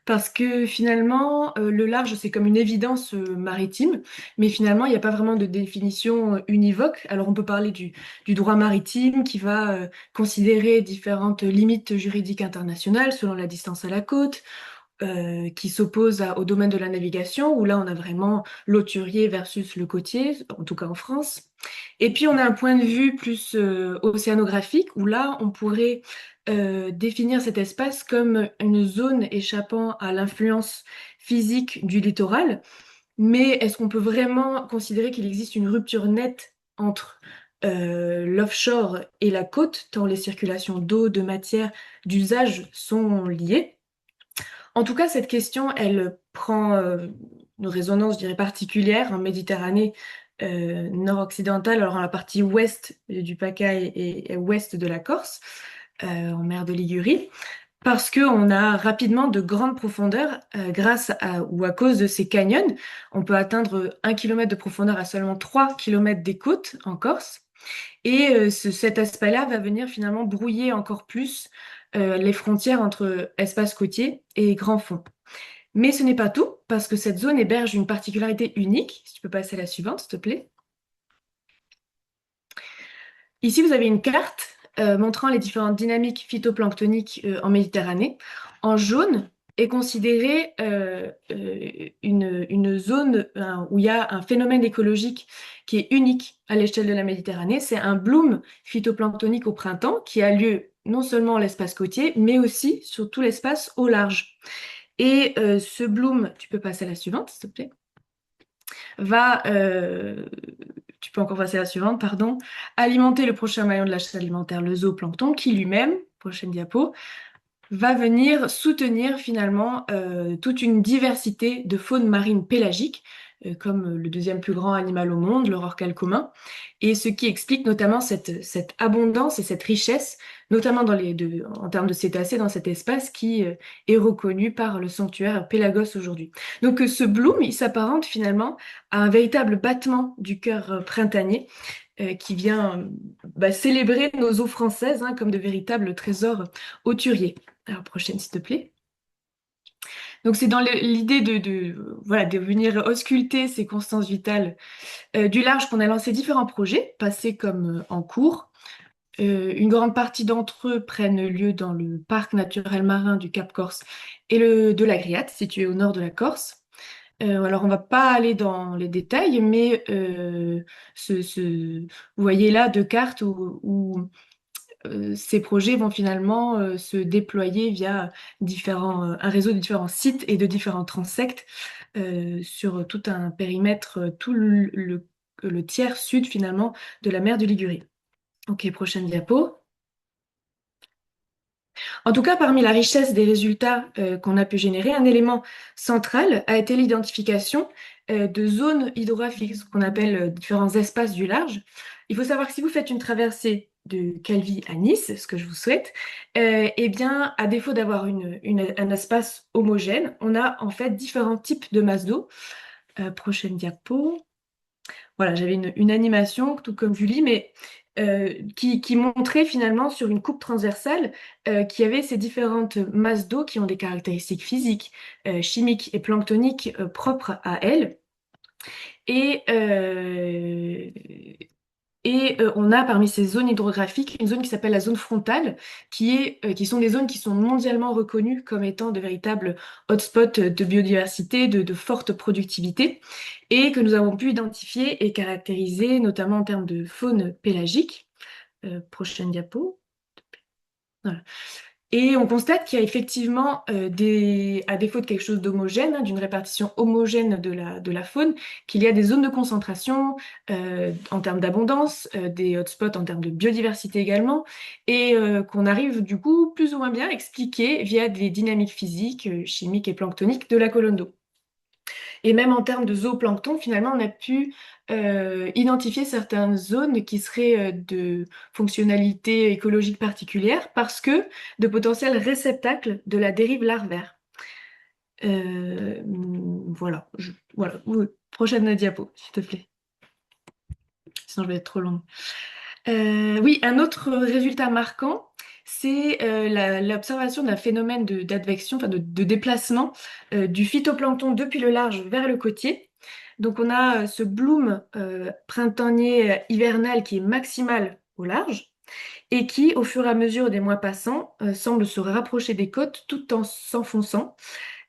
Parce que finalement, le large, c'est comme une évidence maritime, mais finalement, il n'y a pas vraiment de définition univoque. Alors, on peut parler du droit maritime qui va considérer différentes limites juridiques internationales selon la distance à la côte, qui s'oppose au domaine de la navigation, où là, on a vraiment l'auturier versus le côtier, en tout cas en France. Et puis, on a un point de vue plus océanographique, où là, on pourrait définir cet espace comme une zone échappant à l'influence physique du littoral. Mais est-ce qu'on peut vraiment considérer qu'il existe une rupture nette entre l'offshore et la côte, tant les circulations d'eau, de matière, d'usage sont liées? En tout cas, cette question, elle prend une résonance, je dirais, particulière en Méditerranée, nord-occidentale, alors dans la partie ouest du PACA et ouest de la Corse, en mer de Ligurie, parce qu'on a rapidement de grandes profondeurs grâce à ou à cause de ces canyons. On peut atteindre 1 kilomètre de profondeur à seulement 3 kilomètres des côtes en Corse. Et cet aspect-là va venir finalement brouiller encore plus les frontières entre espace côtier et grand fond. Mais ce n'est pas tout, parce que cette zone héberge une particularité unique. Si tu peux passer à la suivante, s'il te plaît. Ici, vous avez une carte montrant les différentes dynamiques phytoplanctoniques en Méditerranée. En jaune est considérée une zone où il y a un phénomène écologique qui est unique à l'échelle de la Méditerranée. C'est un bloom phytoplanctonique au printemps qui a lieu non seulement à l'espace côtier, mais aussi sur tout l'espace au large. Et ce bloom, tu peux passer à la suivante, s'il te plaît, tu peux encore passer à la suivante, pardon, alimenter le prochain maillon de la chaîne alimentaire, le zooplancton, qui lui-même, prochaine diapo, va venir soutenir finalement toute une diversité de faune marine pélagique, comme le deuxième plus grand animal au monde, le rorqual commun, et ce qui explique notamment cette abondance et cette richesse, notamment en termes de cétacés dans cet espace qui est reconnu par le sanctuaire Pélagos aujourd'hui. Donc ce bloom, il s'apparente finalement à un véritable battement du cœur printanier qui vient célébrer nos eaux françaises comme de véritables trésors hauturiers. Alors, prochaine, s'il te plaît. Donc, c'est dans l'idée voilà, de venir ausculter ces constances vitales du large qu'on a lancé différents projets, passés comme en cours. Une grande partie d'entre eux prennent lieu dans le parc naturel marin du Cap Corse et de l'Agriate, situé au nord de la Corse. Alors, on ne va pas aller dans les détails, mais vous voyez là deux cartes où ces projets vont finalement se déployer via un réseau de différents sites et de différents transects sur tout un périmètre, tout le tiers sud finalement de la mer de Ligurie. Ok, prochaine diapo. En tout cas, parmi la richesse des résultats qu'on a pu générer, un élément central a été l'identification de zones hydrographiques, ce qu'on appelle différents espaces du large. Il faut savoir que si vous faites une traversée de Calvi à Nice, ce que je vous souhaite, eh bien, à défaut d'avoir un espace homogène, on a en fait différents types de masses d'eau. Prochaine diapo. Voilà, j'avais une animation, tout comme Julie, mais qui montrait finalement sur une coupe transversale qu'il y avait ces différentes masses d'eau qui ont des caractéristiques physiques, chimiques et planctoniques propres à elles. Et, on a parmi ces zones hydrographiques une zone qui s'appelle la zone frontale, qui sont des zones qui sont mondialement reconnues comme étant de véritables hotspots de biodiversité, de forte productivité, et que nous avons pu identifier et caractériser, notamment en termes de faune pélagique. Prochaine diapo. Voilà. Et on constate qu'il y a effectivement, à défaut de quelque chose d'homogène, d'une répartition homogène de la faune, qu'il y a des zones de concentration en termes d'abondance, des hotspots en termes de biodiversité également, et qu'on arrive du coup plus ou moins bien à expliquer via des dynamiques physiques, chimiques et planctoniques de la colonne d'eau. Et même en termes de zooplancton, finalement, on a pu identifier certaines zones qui seraient de fonctionnalité écologique particulière parce que de potentiels réceptacles de la dérive larvaire. Voilà. Voilà. Oui. Prochaine diapo, s'il te plaît. Sinon, je vais être trop longue. Oui, un autre résultat marquant, c'est l'observation d'un phénomène d'advection, enfin de déplacement du phytoplancton depuis le large vers le côtier. Donc on a ce bloom printanier hivernal qui est maximal au large et qui, au fur et à mesure des mois passants, semble se rapprocher des côtes tout en s'enfonçant.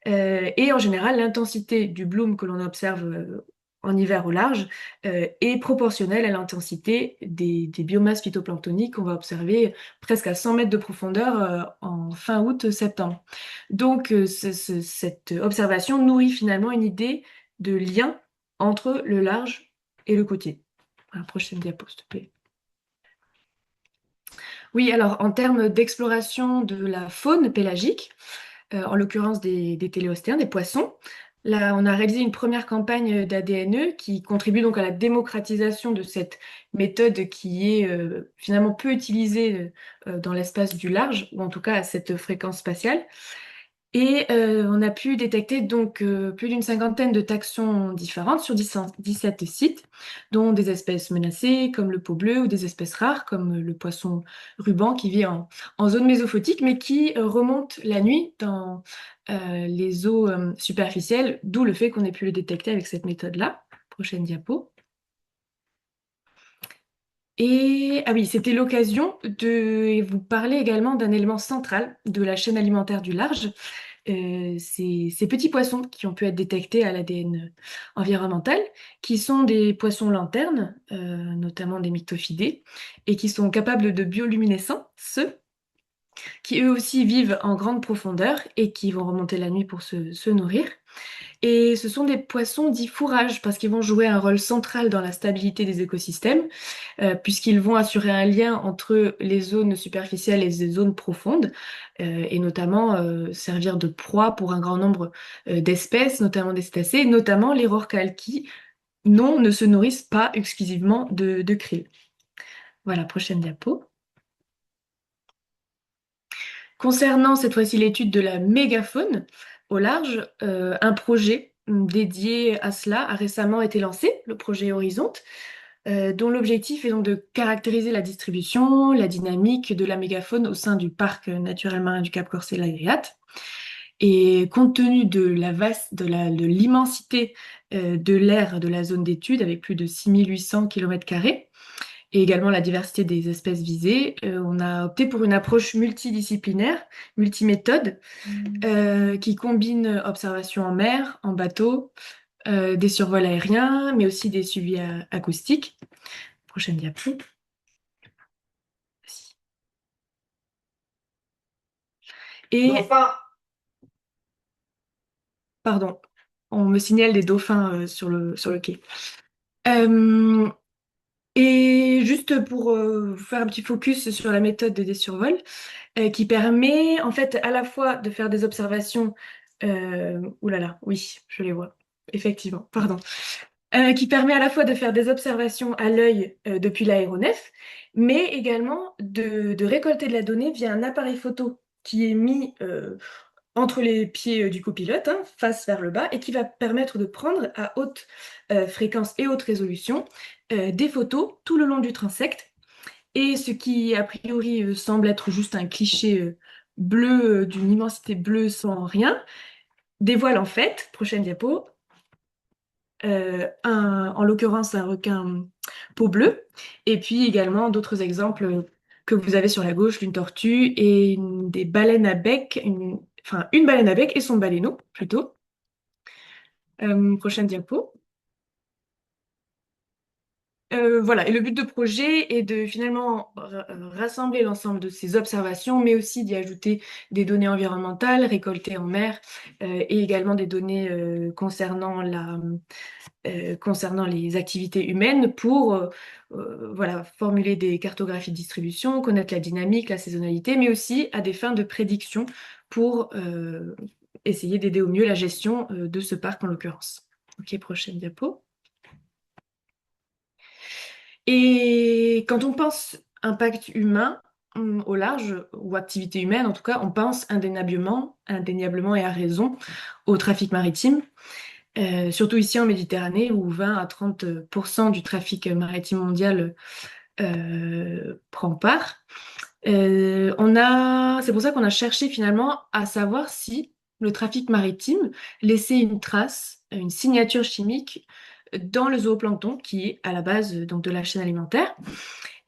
Et en général, l'intensité du bloom que l'on observe en hiver au large est proportionnelle à l'intensité des biomasses phytoplanctoniques qu'on va observer presque à 100 mètres de profondeur en fin août-septembre. Donc cette observation nourrit finalement une idée de lien entre le large et le côtier. La prochaine diapo, s'il te plaît. Oui, alors en termes d'exploration de la faune pélagique, en l'occurrence des téléostéens, des poissons, Là, on a réalisé une première campagne d'ADNE qui contribue donc à la démocratisation de cette méthode qui est finalement peu utilisée dans l'espace du large, ou en tout cas à cette fréquence spatiale. Et on a pu détecter donc plus d'une cinquantaine de taxons différentes sur 17 sites, dont des espèces menacées comme le pot bleu ou des espèces rares comme le poisson ruban qui vit en zone mésophotique mais qui remonte la nuit dans les eaux superficielles, d'où le fait qu'on ait pu le détecter avec cette méthode-là. Prochaine diapo. Et ah oui, c'était l'occasion de vous parler également d'un élément central de la chaîne alimentaire du large, ces petits poissons qui ont pu être détectés à l'ADN environnemental, qui sont des poissons lanternes, notamment des myctophidés, et qui sont capables de bioluminescence, qui eux aussi vivent en grande profondeur et qui vont remonter la nuit pour se nourrir. Et ce sont des poissons dits fourrages parce qu'ils vont jouer un rôle central dans la stabilité des écosystèmes, puisqu'ils vont assurer un lien entre les zones superficielles et les zones profondes, et notamment servir de proie pour un grand nombre d'espèces, notamment des cétacés, notamment les rorquals qui, non, ne se nourrissent pas exclusivement de krill. Voilà, prochaine diapo. Concernant cette fois-ci l'étude de la mégafaune au large, un projet dédié à cela a récemment été lancé, le projet Horizonte, dont l'objectif est donc de caractériser la distribution, la dynamique de la mégafaune au sein du parc naturel marin du Cap Corset-Lagriate. Et compte tenu de de l'immensité de l'aire de la zone d'étude, avec plus de 6800 km², et également la diversité des espèces visées, on a opté pour une approche multidisciplinaire, multiméthode, qui combine observation en mer, en bateau, des survols aériens, mais aussi des suivis acoustiques. Prochaine diapo. Et, pardon, on me signale des dauphins sur le quai. Euh, et juste pour faire un petit focus sur la méthode des survols, qui permet en fait à la fois de faire des observations, ouh là là, oui, je les vois, effectivement, pardon, qui permet à la fois de faire des observations à l'œil depuis l'aéronef, mais également de récolter de la donnée via un appareil photo qui est mis entre les pieds du copilote, hein, face vers le bas, et qui va permettre de prendre à haute fréquence et haute résolution des photos tout le long du transect. Et ce qui, a priori, semble être juste un cliché bleu, d'une immensité bleue sans rien, dévoile en fait, prochaine diapo, en l'occurrence un requin peau bleue, et puis également d'autres exemples que vous avez sur la gauche, d'une tortue et des baleines à bec, enfin une baleine à bec et son baleineau plutôt. Prochaine diapo. Voilà, et le but de projet est de finalement rassembler l'ensemble de ces observations, mais aussi d'y ajouter des données environnementales récoltées en mer et également des données concernant les activités humaines pour voilà, formuler des cartographies de distribution, connaître la dynamique, la saisonnalité, mais aussi à des fins de prédiction pour essayer d'aider au mieux la gestion de ce parc en l'occurrence. Ok, prochaine diapo. Et quand on pense impact humain au large, ou activité humaine en tout cas, on pense indéniablement et à raison au trafic maritime, surtout ici en Méditerranée où 20 à 30% du trafic maritime mondial prend part. C'est pour ça qu'on a cherché finalement à savoir si le trafic maritime laissait une trace, une signature chimique dans le zooplancton qui est à la base donc, de la chaîne alimentaire.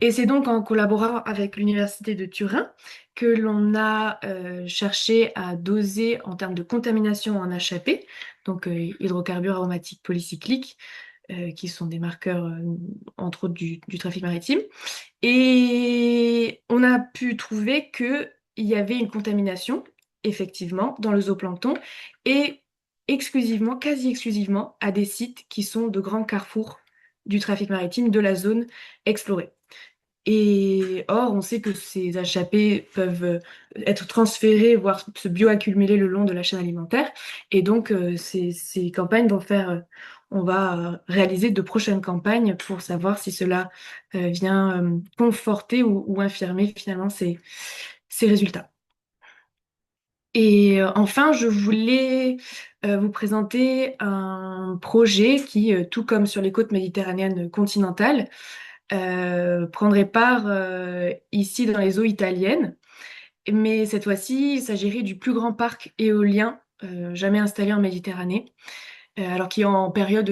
Et c'est donc en collaborant avec l'Université de Turin que l'on a cherché à doser en termes de contamination en HAP, donc hydrocarbures aromatiques polycycliques, qui sont des marqueurs entre autres du trafic maritime. Et on a pu trouver qu'il y avait une contamination, effectivement, dans le zooplancton et exclusivement, quasi exclusivement, à des sites qui sont de grands carrefours du trafic maritime de la zone explorée. Et or, on sait que ces HAP peuvent être transférés, voire se bioaccumuler le long de la chaîne alimentaire. Et donc, ces campagnes on va réaliser de prochaines campagnes pour savoir si cela vient conforter ou infirmer finalement ces résultats. Et enfin, je voulais vous présenter un projet qui, tout comme sur les côtes méditerranéennes continentales, prendrait part ici dans les eaux italiennes. Mais cette fois-ci, il s'agirait du plus grand parc éolien jamais installé en Méditerranée. Alors qui est en période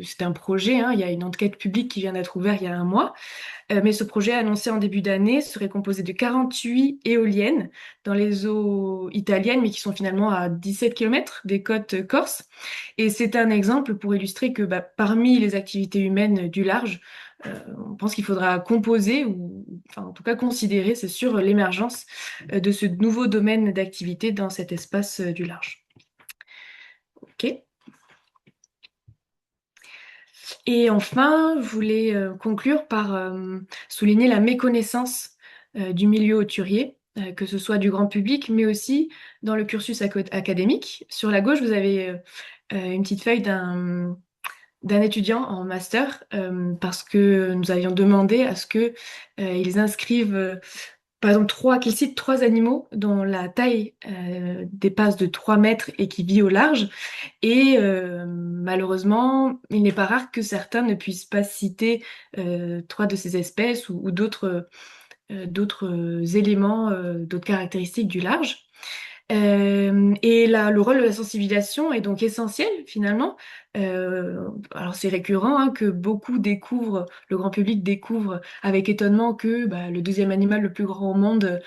c'est un projet, hein, il y a une enquête publique qui vient d'être ouverte il y a un mois. Mais ce projet annoncé en début d'année serait composé de 48 éoliennes dans les eaux italiennes, mais qui sont finalement à 17 kilomètres des côtes corses. Et c'est un exemple pour illustrer que parmi les activités humaines du large, on pense qu'il faudra composer, ou enfin en tout cas considérer, c'est sûr, l'émergence de ce nouveau domaine d'activité dans cet espace du large. Ok. Et enfin, je voulais conclure par souligner la méconnaissance du milieu hauturier, que ce soit du grand public, mais aussi dans le cursus académique. Sur la gauche, vous avez une petite feuille d'un étudiant en master, parce que nous avions demandé à ce que ils inscrivent, par exemple, qu'ils citent trois animaux dont la taille dépasse de 3 mètres et qui vit au large. Et malheureusement, il n'est pas rare que certains ne puissent pas citer trois de ces espèces ou d'autres éléments, d'autres caractéristiques du large. Et là, le rôle de la sensibilisation est donc essentiel finalement. Alors c'est récurrent hein, que beaucoup découvrent, le grand public découvre avec étonnement que le deuxième animal le plus grand au monde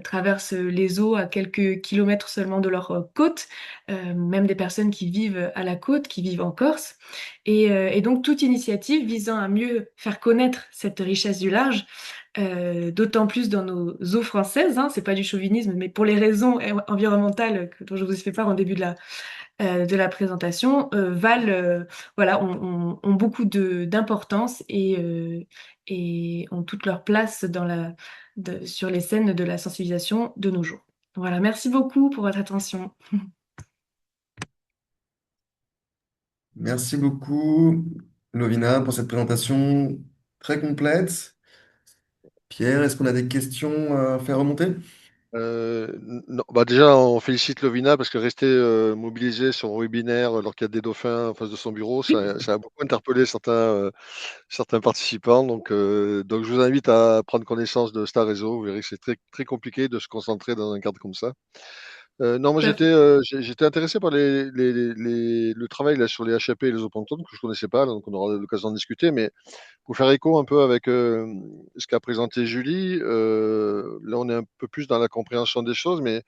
traverse les eaux à quelques kilomètres seulement de leur côte, même des personnes qui vivent à la côte, qui vivent en Corse. Et donc toute initiative visant à mieux faire connaître cette richesse du large, d'autant plus dans nos eaux françaises, hein, c'est pas du chauvinisme, mais pour les raisons environnementales dont je vous ai fait part en début de la présentation, voilà, ont beaucoup d'importance et ont toute leur place sur les scènes de la sensibilisation de nos jours. Voilà, merci beaucoup pour votre attention. Merci beaucoup, Lovina, pour cette présentation très complète. Pierre, est-ce qu'on a des questions à faire remonter? Non, déjà, on félicite Lovina parce que rester mobilisé sur un webinaire alors qu'il y a des dauphins en face de son bureau, ça a beaucoup interpellé certains participants. Donc, je vous invite à prendre connaissance de Star Réseau. Vous verrez que c'est très, très compliqué de se concentrer dans un cadre comme ça. Non, moi Tout à fait. j'étais intéressé par le travail là, sur les HAP et les zooplanctons que je ne connaissais pas, donc on aura l'occasion d'en discuter. Mais pour faire écho un peu avec ce qu'a présenté Julie, là on est un peu plus dans la compréhension des choses, mais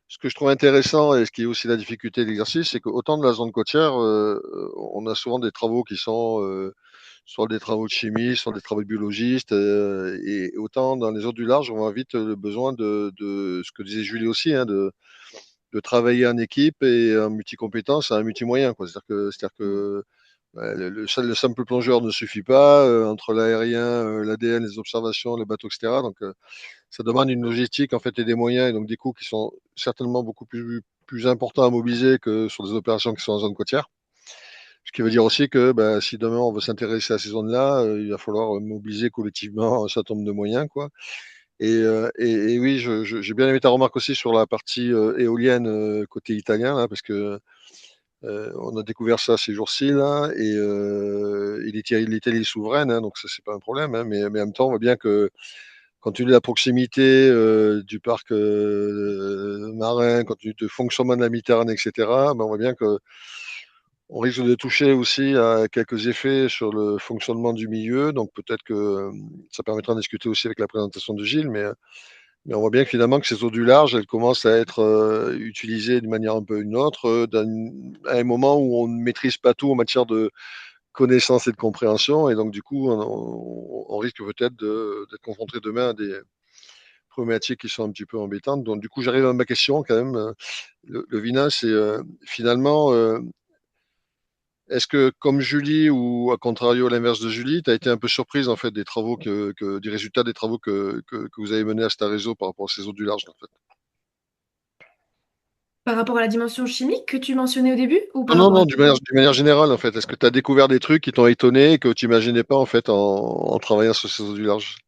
ce que je trouve intéressant et ce qui est aussi la difficulté de l'exercice, c'est qu'autant de la zone côtière, on a souvent des travaux qui sont soit des travaux de chimie, soit des travaux de biologistes, et autant dans les eaux du large, on a vite le besoin de ce que disait Julie aussi, hein, de travailler en équipe et en multicompétence, en multimoyen, quoi. C'est-à-dire que ouais, le simple plongeur ne suffit pas, entre l'aérien, l'ADN, les observations, le bateau, etc. Donc, ça demande une logistique en fait et des moyens et donc des coûts qui sont certainement beaucoup plus importants à mobiliser que sur des opérations qui sont en zone côtière. Ce qui veut dire aussi que si demain on veut s'intéresser à ces zones-là, il va falloir mobiliser collectivement un certain nombre de moyens, quoi. Et oui, j'ai bien aimé ta remarque aussi sur la partie éolienne côté italien, là, parce que on a découvert ça ces jours-ci, là, et l'Italie est souveraine, hein, donc ça, c'est pas un problème, hein, mais en même temps, on voit bien que compte tenu de la proximité du parc marin, compte tenu du fonctionnement de la Méditerranée, etc., on voit bien que on risque de toucher aussi à quelques effets sur le fonctionnement du milieu. Donc peut-être que ça permettra de discuter aussi avec la présentation de Gilles, mais on voit bien que finalement que ces eaux du large, elles commencent à être utilisées d'une manière un peu ou une autre, à un moment où on ne maîtrise pas tout en matière de connaissance et de compréhension. Et donc du coup, on risque peut-être d'être confronté demain à des problématiques qui sont un petit peu embêtantes. Donc du coup, j'arrive à ma question quand même. Le vinasse, c'est finalement est-ce que, comme Julie ou à contrario, à l'inverse de Julie, tu as été un peu surprise en fait des travaux des résultats des travaux que vous avez menés à Starezo par rapport à ces eaux du large en fait? Par rapport à la dimension chimique que tu mentionnais au début ou Non, par non, rapport à... non, d'une manière générale en fait. Est-ce que tu as découvert des trucs qui t'ont étonné et que tu n'imaginais pas en fait en travaillant sur ces eaux du large?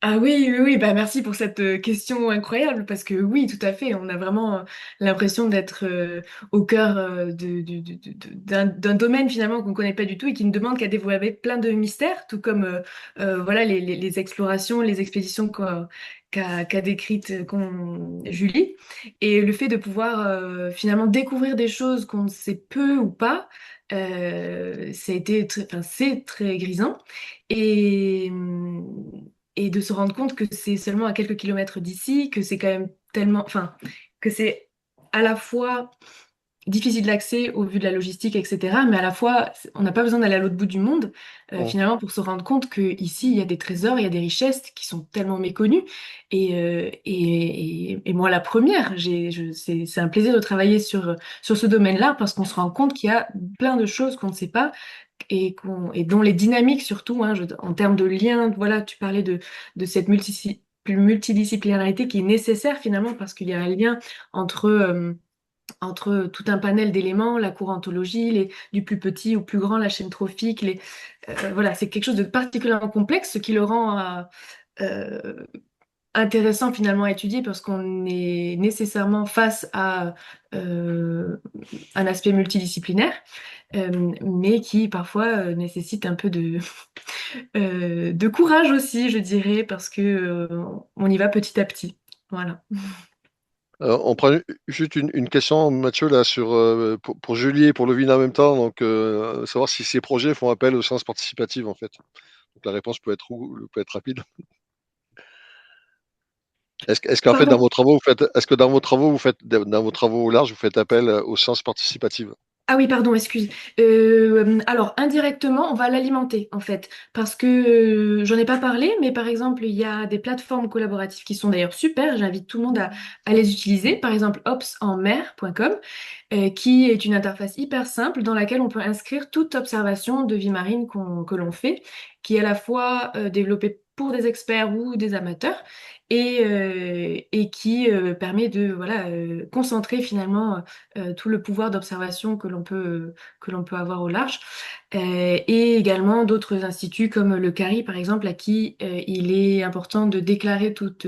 Ah oui, oui, oui, bah merci pour cette question incroyable parce que oui, tout à fait, on a vraiment l'impression d'être au cœur d'un domaine finalement qu'on ne connaît pas du tout et qui ne demande qu'à dévoiler plein de mystères, tout comme voilà les explorations, les expéditions qu'a décrites Julie. Et le fait de pouvoir finalement découvrir des choses qu'on ne sait peu ou pas, ça a été enfin, c'est très grisant. Et, et de se rendre compte que c'est seulement à quelques kilomètres d'ici, que c'est quand même tellement, enfin, que c'est à la fois difficile d'accès au vu de la logistique, etc. Mais à la fois, on n'a pas besoin d'aller à l'autre bout du monde, Bon. finalement, pour se rendre compte que ici, il y a des trésors, il y a des richesses qui sont tellement méconnues. Et moi, la première, c'est un plaisir de travailler sur ce domaine-là parce qu'on se rend compte qu'il y a plein de choses qu'on ne sait pas et dont les dynamiques surtout, hein, en termes de liens, voilà, tu parlais de cette multidisciplinarité qui est nécessaire finalement parce qu'il y a un lien entre tout un panel d'éléments, la courantologie, du plus petit au plus grand, la chaîne trophique, voilà, c'est quelque chose de particulièrement complexe, ce qui le rend euh, intéressant finalement à étudier parce qu'on est nécessairement face à un aspect multidisciplinaire, mais qui parfois nécessite un peu de courage aussi, je dirais, parce que on y va petit à petit. Voilà. On prend juste une question, Mathieu, là, pour Julie et pour Levine en même temps. Donc, savoir si ces projets font appel aux sciences participative, en fait. Donc, la réponse peut être rapide. Est-ce qu'en fait, dans Pardon. vos travaux, est-ce que dans vos travaux au large, vous faites appel aux sciences participatives? Ah oui, pardon, excuse. Alors, indirectement, on va l'alimenter, en fait, parce que j'en ai pas parlé, mais par exemple, il y a des plateformes collaboratives qui sont d'ailleurs super, j'invite tout le monde à les utiliser, par exemple opsenmer.com, qui est une interface hyper simple dans laquelle on peut inscrire toute observation de vie marine que l'on fait, qui est à la fois développée pour des experts ou des amateurs, et qui permet de voilà, concentrer finalement tout le pouvoir d'observation que l'on peut avoir au large. Et également d'autres instituts comme le CARI, par exemple, à qui il est important de déclarer toute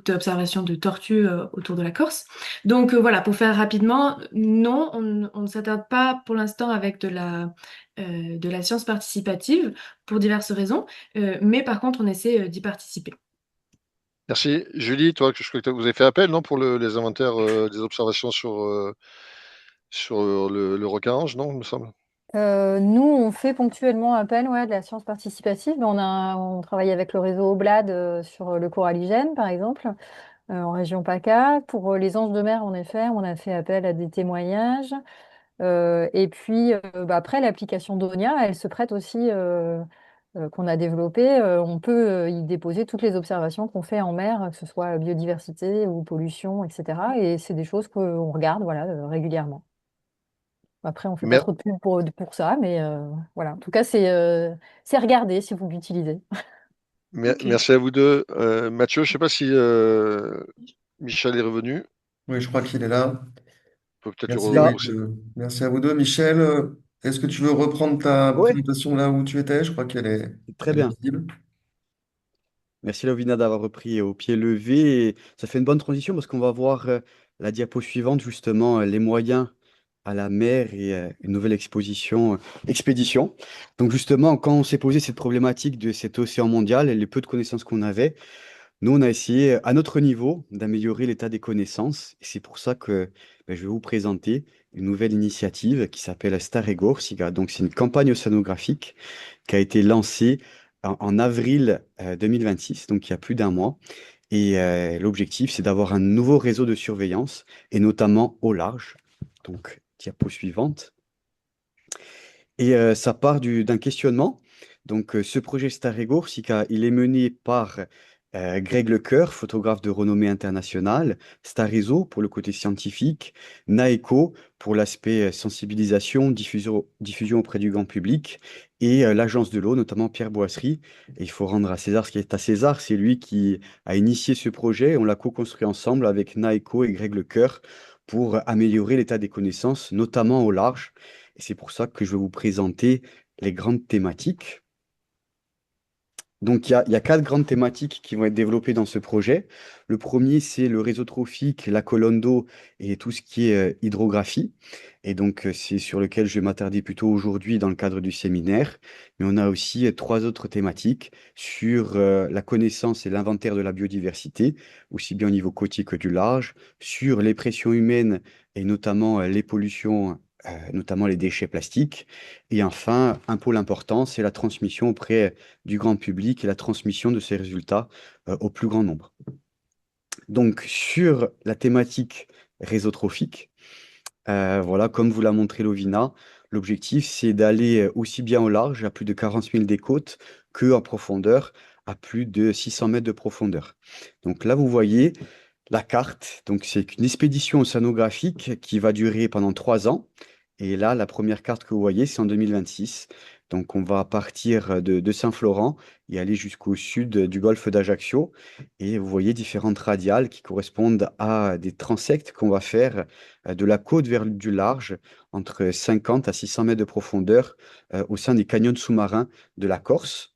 observation de tortue autour de la Corse. Donc voilà, pour faire rapidement, non, on ne s'attarde pas pour l'instant avec de la science participative pour diverses raisons, mais par contre, on essaie d'y participer. Merci. Julie, toi, je crois que vous avez fait appel, non, pour les inventaires des observations sur le requin-ange, non, il me semble. Nous, on fait ponctuellement appel ouais, de la science participative. On travaille avec le réseau Oblad sur le coralligène, par exemple, en région PACA. Pour les anges de mer, en effet, on a fait appel à des témoignages. Et puis, après, l'application Donia, elle se prête aussi, qu'on a développée. On peut y déposer toutes les observations qu'on fait en mer, que ce soit biodiversité ou pollution, etc. Et c'est des choses qu'on regarde voilà, régulièrement. Après, on ne fait pas Mer- trop de pub pour ça, mais voilà. En tout cas, c'est regardé si vous l'utilisez. Ok. Merci à vous deux. Mathieu, je ne sais pas si Michel est revenu. Oui, je crois qu'il est là. On peut peut-être lui Merci, oui. repousser. Merci à vous deux. Michel, est-ce que tu veux reprendre ta Oui, présentation là où tu étais? Je crois très elle est bien. visible. Merci Lovina d'avoir repris au pied levé. Et ça fait une bonne transition parce qu'on va voir la diapo suivante, justement, les moyens à la mer et une nouvelle expédition. Donc justement, quand on s'est posé cette problématique de cet océan mondial et les peu de connaissances qu'on avait, nous, on a essayé à notre niveau d'améliorer l'état des connaissances. Et c'est pour ça que je vais vous présenter une nouvelle initiative qui s'appelle Starego Siga. Donc c'est une campagne océanographique qui a été lancée en avril 2026, donc il y a plus d'un mois. Et l'objectif, c'est d'avoir un nouveau réseau de surveillance, et notamment au large. Donc, diapo suivante. Et ça part d'un questionnement. Donc, ce projet Starego, il est mené par Greg Lecoeur, photographe de renommée internationale, Starizo pour le côté scientifique, Naeco pour l'aspect sensibilisation, diffusion auprès du grand public, et l'Agence de l'eau, notamment Pierre Boisserie. Et il faut rendre à César ce qui est à César, c'est lui qui a initié ce projet. On l'a co-construit ensemble avec Naeco et Greg Lecoeur pour améliorer l'état des connaissances, notamment au large. Et c'est pour ça que je vais vous présenter les grandes thématiques. Donc, il y a quatre grandes thématiques qui vont être développées dans ce projet. Le premier, c'est le réseau trophique, la colonne d'eau et tout ce qui est hydrographie. Et donc, c'est sur lequel je vais m'attarder plutôt aujourd'hui dans le cadre du séminaire. Mais on a aussi trois autres thématiques sur la connaissance et l'inventaire de la biodiversité, aussi bien au niveau côtier que du large, sur les pressions humaines et notamment les pollutions, notamment les déchets plastiques. Et enfin, un pôle important, c'est la transmission auprès du grand public et la transmission de ces résultats au plus grand nombre. Donc, sur la thématique réseau trophique, voilà, comme vous l'a montré Lovina, l'objectif, c'est d'aller aussi bien au large, à plus de 40 000 des côtes, que en profondeur, à plus de 600 mètres de profondeur. Donc là, vous voyez la carte. Donc, c'est une expédition océanographique qui va durer pendant 3 ans. Et là, la première carte que vous voyez, c'est en 2026. Donc, on va partir de Saint-Florent et aller jusqu'au sud du golfe d'Ajaccio. Et vous voyez différentes radiales qui correspondent à des transects qu'on va faire de la côte vers du large, entre 50 à 600 mètres de profondeur, au sein des canyons sous-marins de la Corse.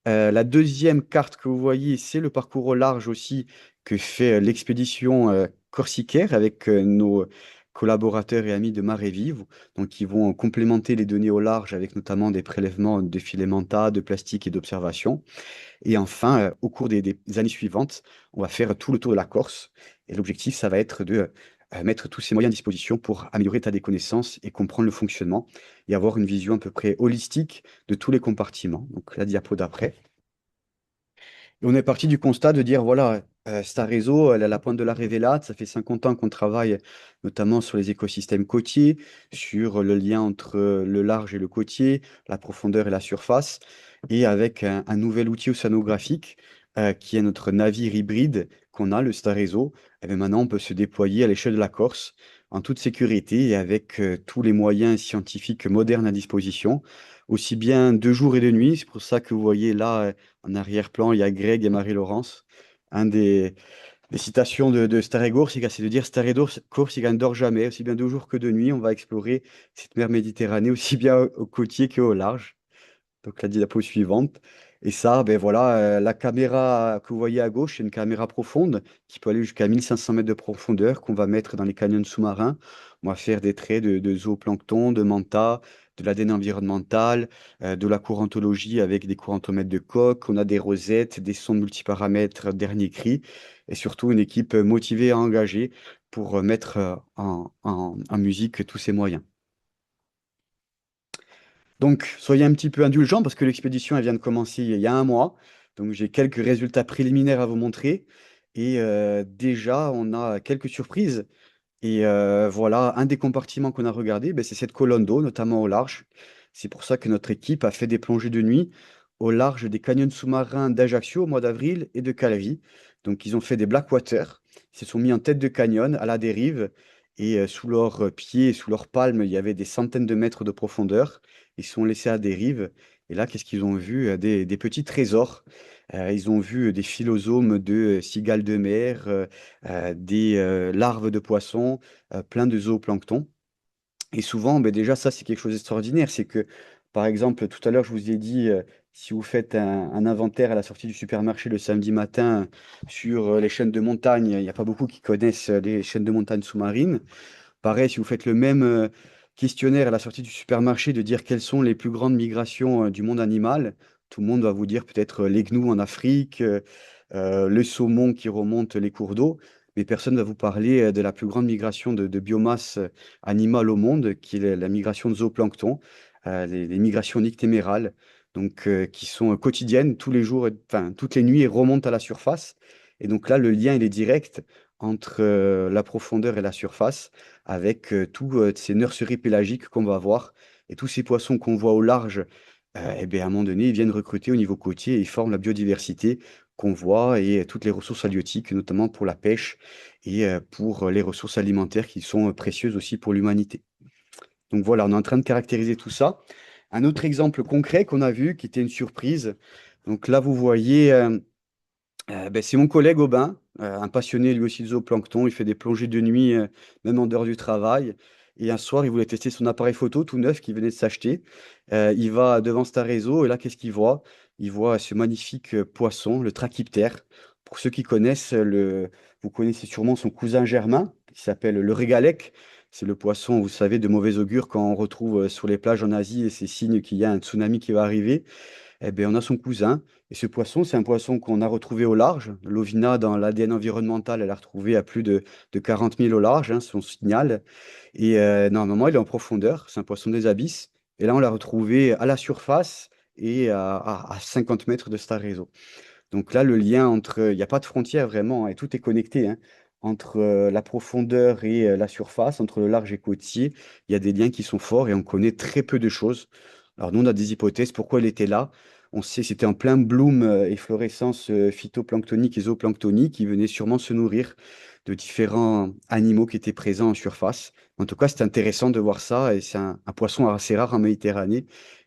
La deuxième carte que vous voyez, c'est le parcours au large aussi que fait l'expédition corsicaire avec nos collaborateurs et amis de Marée Vive. Donc, ils vont complémenter les données au large avec notamment des prélèvements de filamenta, de plastique et d'observation. Et enfin, au cours des années suivantes, on va faire tout le tour de la Corse. Et l'objectif, ça va être de mettre tous ces moyens à disposition pour améliorer ta connaissances et comprendre le fonctionnement et avoir une vision à peu près holistique de tous les compartiments. Donc, la diapo d'après. Et on est parti du constat de dire, voilà, Star Réseau, elle est à la pointe de la révélate. Ça fait 50 ans qu'on travaille notamment sur les écosystèmes côtiers, sur le lien entre le large et le côtier, la profondeur et la surface, et avec un nouvel outil océanographique qui est notre navire hybride qu'on a, le Star Réseau. Et bien maintenant, on peut se déployer à l'échelle de la Corse en toute sécurité et avec tous les moyens scientifiques modernes à disposition, aussi bien de jour et de nuit. C'est pour ça que vous voyez là, en arrière-plan, il y a Greg et Marie-Laurence. Un des citations de Staregor, c'est de dire Staregor, il ne dort jamais, aussi bien de jour que de nuit. On va explorer cette mer Méditerranée aussi bien au côtier qu'au large. Donc la diapo suivante. Et ça, ben voilà, la caméra que vous voyez à gauche, c'est une caméra profonde qui peut aller jusqu'à 1500 mètres de profondeur qu'on va mettre dans les canyons sous-marins. On va faire des traits de zooplancton, de manta, de l'ADN environnemental, de la courantologie avec des courantomètres de coque. On a des rosettes, des sondes multiparamètres, dernier cri, et surtout une équipe motivée et engagée pour mettre en musique tous ces moyens. Donc, soyez un petit peu indulgents parce que l'expédition, elle vient de commencer il y a un mois. Donc, j'ai quelques résultats préliminaires à vous montrer. Et déjà, on a quelques surprises. Et voilà, un des compartiments qu'on a regardé, ben, c'est cette colonne d'eau, notamment au large. C'est pour ça que notre équipe a fait des plongées de nuit au large des canyons sous-marins d'Ajaccio au mois d'avril et de Calvi. Donc, ils ont fait des Blackwater. Ils se sont mis en tête de canyon à la dérive. Et sous leurs pieds, sous leurs palmes, il y avait des centaines de mètres de profondeur. Ils se sont laissés à dérive. Et là, qu'est-ce qu'ils ont vu? Des petits trésors. Ils ont vu des phyllosomes de cigales de mer, des larves de poissons, plein de zooplancton. Et souvent, ben déjà, ça, c'est quelque chose d'extraordinaire. C'est que, par exemple, tout à l'heure, je vous ai dit, si vous faites un inventaire à la sortie du supermarché le samedi matin sur les chaînes de montagne, il n'y a pas beaucoup qui connaissent les chaînes de montagne sous-marines. Pareil, si vous faites le même questionnaire à la sortie du supermarché de dire quelles sont les plus grandes migrations du monde animal, tout le monde va vous dire peut-être les gnous en Afrique, le saumon qui remonte les cours d'eau, mais personne ne va vous parler de la plus grande migration de biomasse animale au monde, qui est la migration de zooplancton, les migrations nictémérales, donc qui sont quotidiennes, tous les jours, enfin toutes les nuits, et remontent à la surface. Et donc là, le lien, il est direct entre la profondeur et la surface avec toutes ces nurseries pélagiques qu'on va voir et tous ces poissons qu'on voit au large. Eh bien, à un moment donné, ils viennent recruter au niveau côtier et ils forment la biodiversité qu'on voit et toutes les ressources halieutiques, notamment pour la pêche et pour les ressources alimentaires qui sont précieuses aussi pour l'humanité. Donc voilà, on est en train de caractériser tout ça. Un autre exemple concret qu'on a vu, qui était une surprise. Donc là, vous voyez, ben, c'est mon collègue Aubin, un passionné lui aussi de zooplancton. Il fait des plongées de nuit, même en dehors du travail. Et un soir, il voulait tester son appareil photo tout neuf qu'il venait de s'acheter. Il va devant Starezo et là, qu'est-ce qu'il voit? Il voit ce magnifique poisson, le trachyptère. Pour ceux qui connaissent, vous connaissez sûrement son cousin germain, qui s'appelle le régalec. C'est le poisson, vous savez, de mauvais augure quand on retrouve sur les plages en Asie et c'est signe qu'il y a un tsunami qui va arriver. Eh bien, on a son cousin. Et ce poisson, c'est un poisson qu'on a retrouvé au large. L'Ovina, dans l'ADN environnemental, elle a retrouvé à plus de 40 000 au large, hein, son signal. Et normalement, il est en profondeur. C'est un poisson des abysses. Et là, on l'a retrouvé à la surface et à 50 mètres de Starezo. Donc là, le lien entre, il n'y a pas de frontière vraiment, et tout est connecté, hein, entre la profondeur et la surface, entre le large et côtier. Il y a des liens qui sont forts et on connaît très peu de choses. Alors nous, on a des hypothèses. Pourquoi elle était là? On sait que c'était en plein bloom efflorescence phytoplanctonique et zooplanctonique qui venaient sûrement se nourrir de différents animaux qui étaient présents en surface. En tout cas, c'est intéressant de voir ça et c'est un poisson assez rare en Méditerranée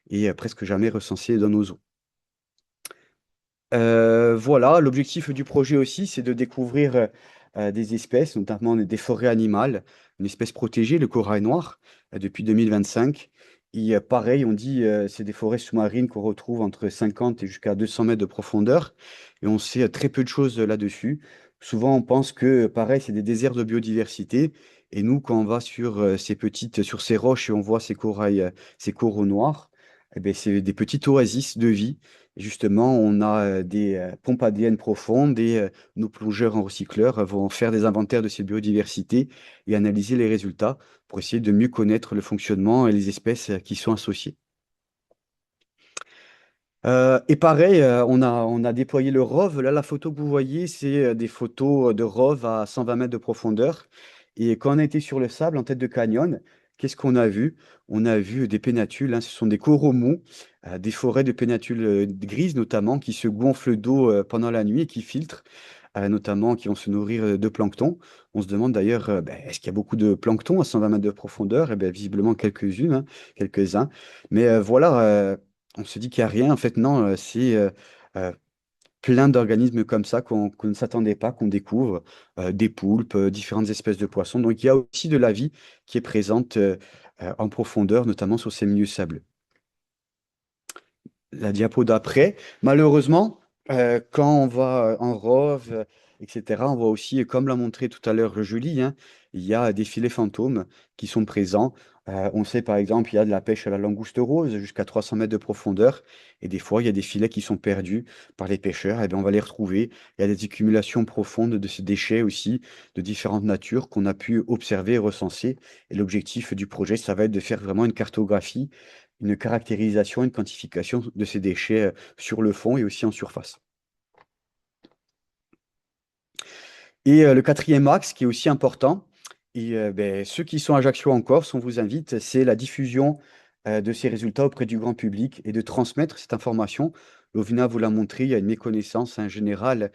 et presque jamais recensé dans nos eaux. Voilà, l'objectif du projet aussi, c'est de découvrir des espèces, notamment des forêts animales, une espèce protégée, le corail noir, depuis 2025. Et pareil, on dit c'est des forêts sous-marines qu'on retrouve entre 50 et jusqu'à 200 mètres de profondeur. Et on sait très peu de choses là-dessus. Souvent, on pense que, pareil, c'est des déserts de biodiversité. Et nous, quand on va sur sur ces roches et on voit ces corails, ces coraux noirs, eh ben, c'est des petites oasis de vie. Et justement, on a des pompes ADN profondes et nos plongeurs en recycleurs vont faire des inventaires de ces biodiversités et analyser les résultats pour essayer de mieux connaître le fonctionnement et les espèces qui sont associées. Et pareil, on a déployé le ROV. Là, la photo que vous voyez, c'est des photos de ROV à 120 mètres de profondeur. Et quand on a été sur le sable en tête de canyon, qu'est-ce qu'on a vu? On a vu des pénatules, hein, ce sont des coraux mous, des forêts de pénatules grises notamment, qui se gonflent d'eau pendant la nuit et qui filtrent, notamment qui vont se nourrir de plancton. On se demande d'ailleurs, ben, est-ce qu'il y a beaucoup de plancton à 120 mètres de profondeur? Eh bien, visiblement quelques-unes, hein, quelques-uns. Mais voilà. On se dit qu'il n'y a rien. En fait, non, c'est euh, plein d'organismes comme ça qu'on ne s'attendait pas, qu'on découvre, des poulpes, différentes espèces de poissons. Donc, il y a aussi de la vie qui est présente en profondeur, notamment sur ces milieux sableux. La diapo d'après, malheureusement, quand on va en rove, etc., on voit aussi, comme l'a montré tout à l'heure Julie, hein, il y a des filets fantômes qui sont présents. On sait par exemple, il y a de la pêche à la langouste rose jusqu'à 300 mètres de profondeur. Et des fois, il y a des filets qui sont perdus par les pêcheurs. Et bien, on va les retrouver. Il y a des accumulations profondes de ces déchets aussi, de différentes natures qu'on a pu observer et recenser. Et l'objectif du projet, ça va être de faire vraiment une cartographie, une caractérisation, une quantification de ces déchets sur le fond et aussi en surface. Et le quatrième axe qui est aussi important, et ben, ceux qui sont à Ajaccio en Corse, on vous invite, c'est la diffusion de ces résultats auprès du grand public et de transmettre cette information. Lovina vous l'a montré, il y a une méconnaissance en général,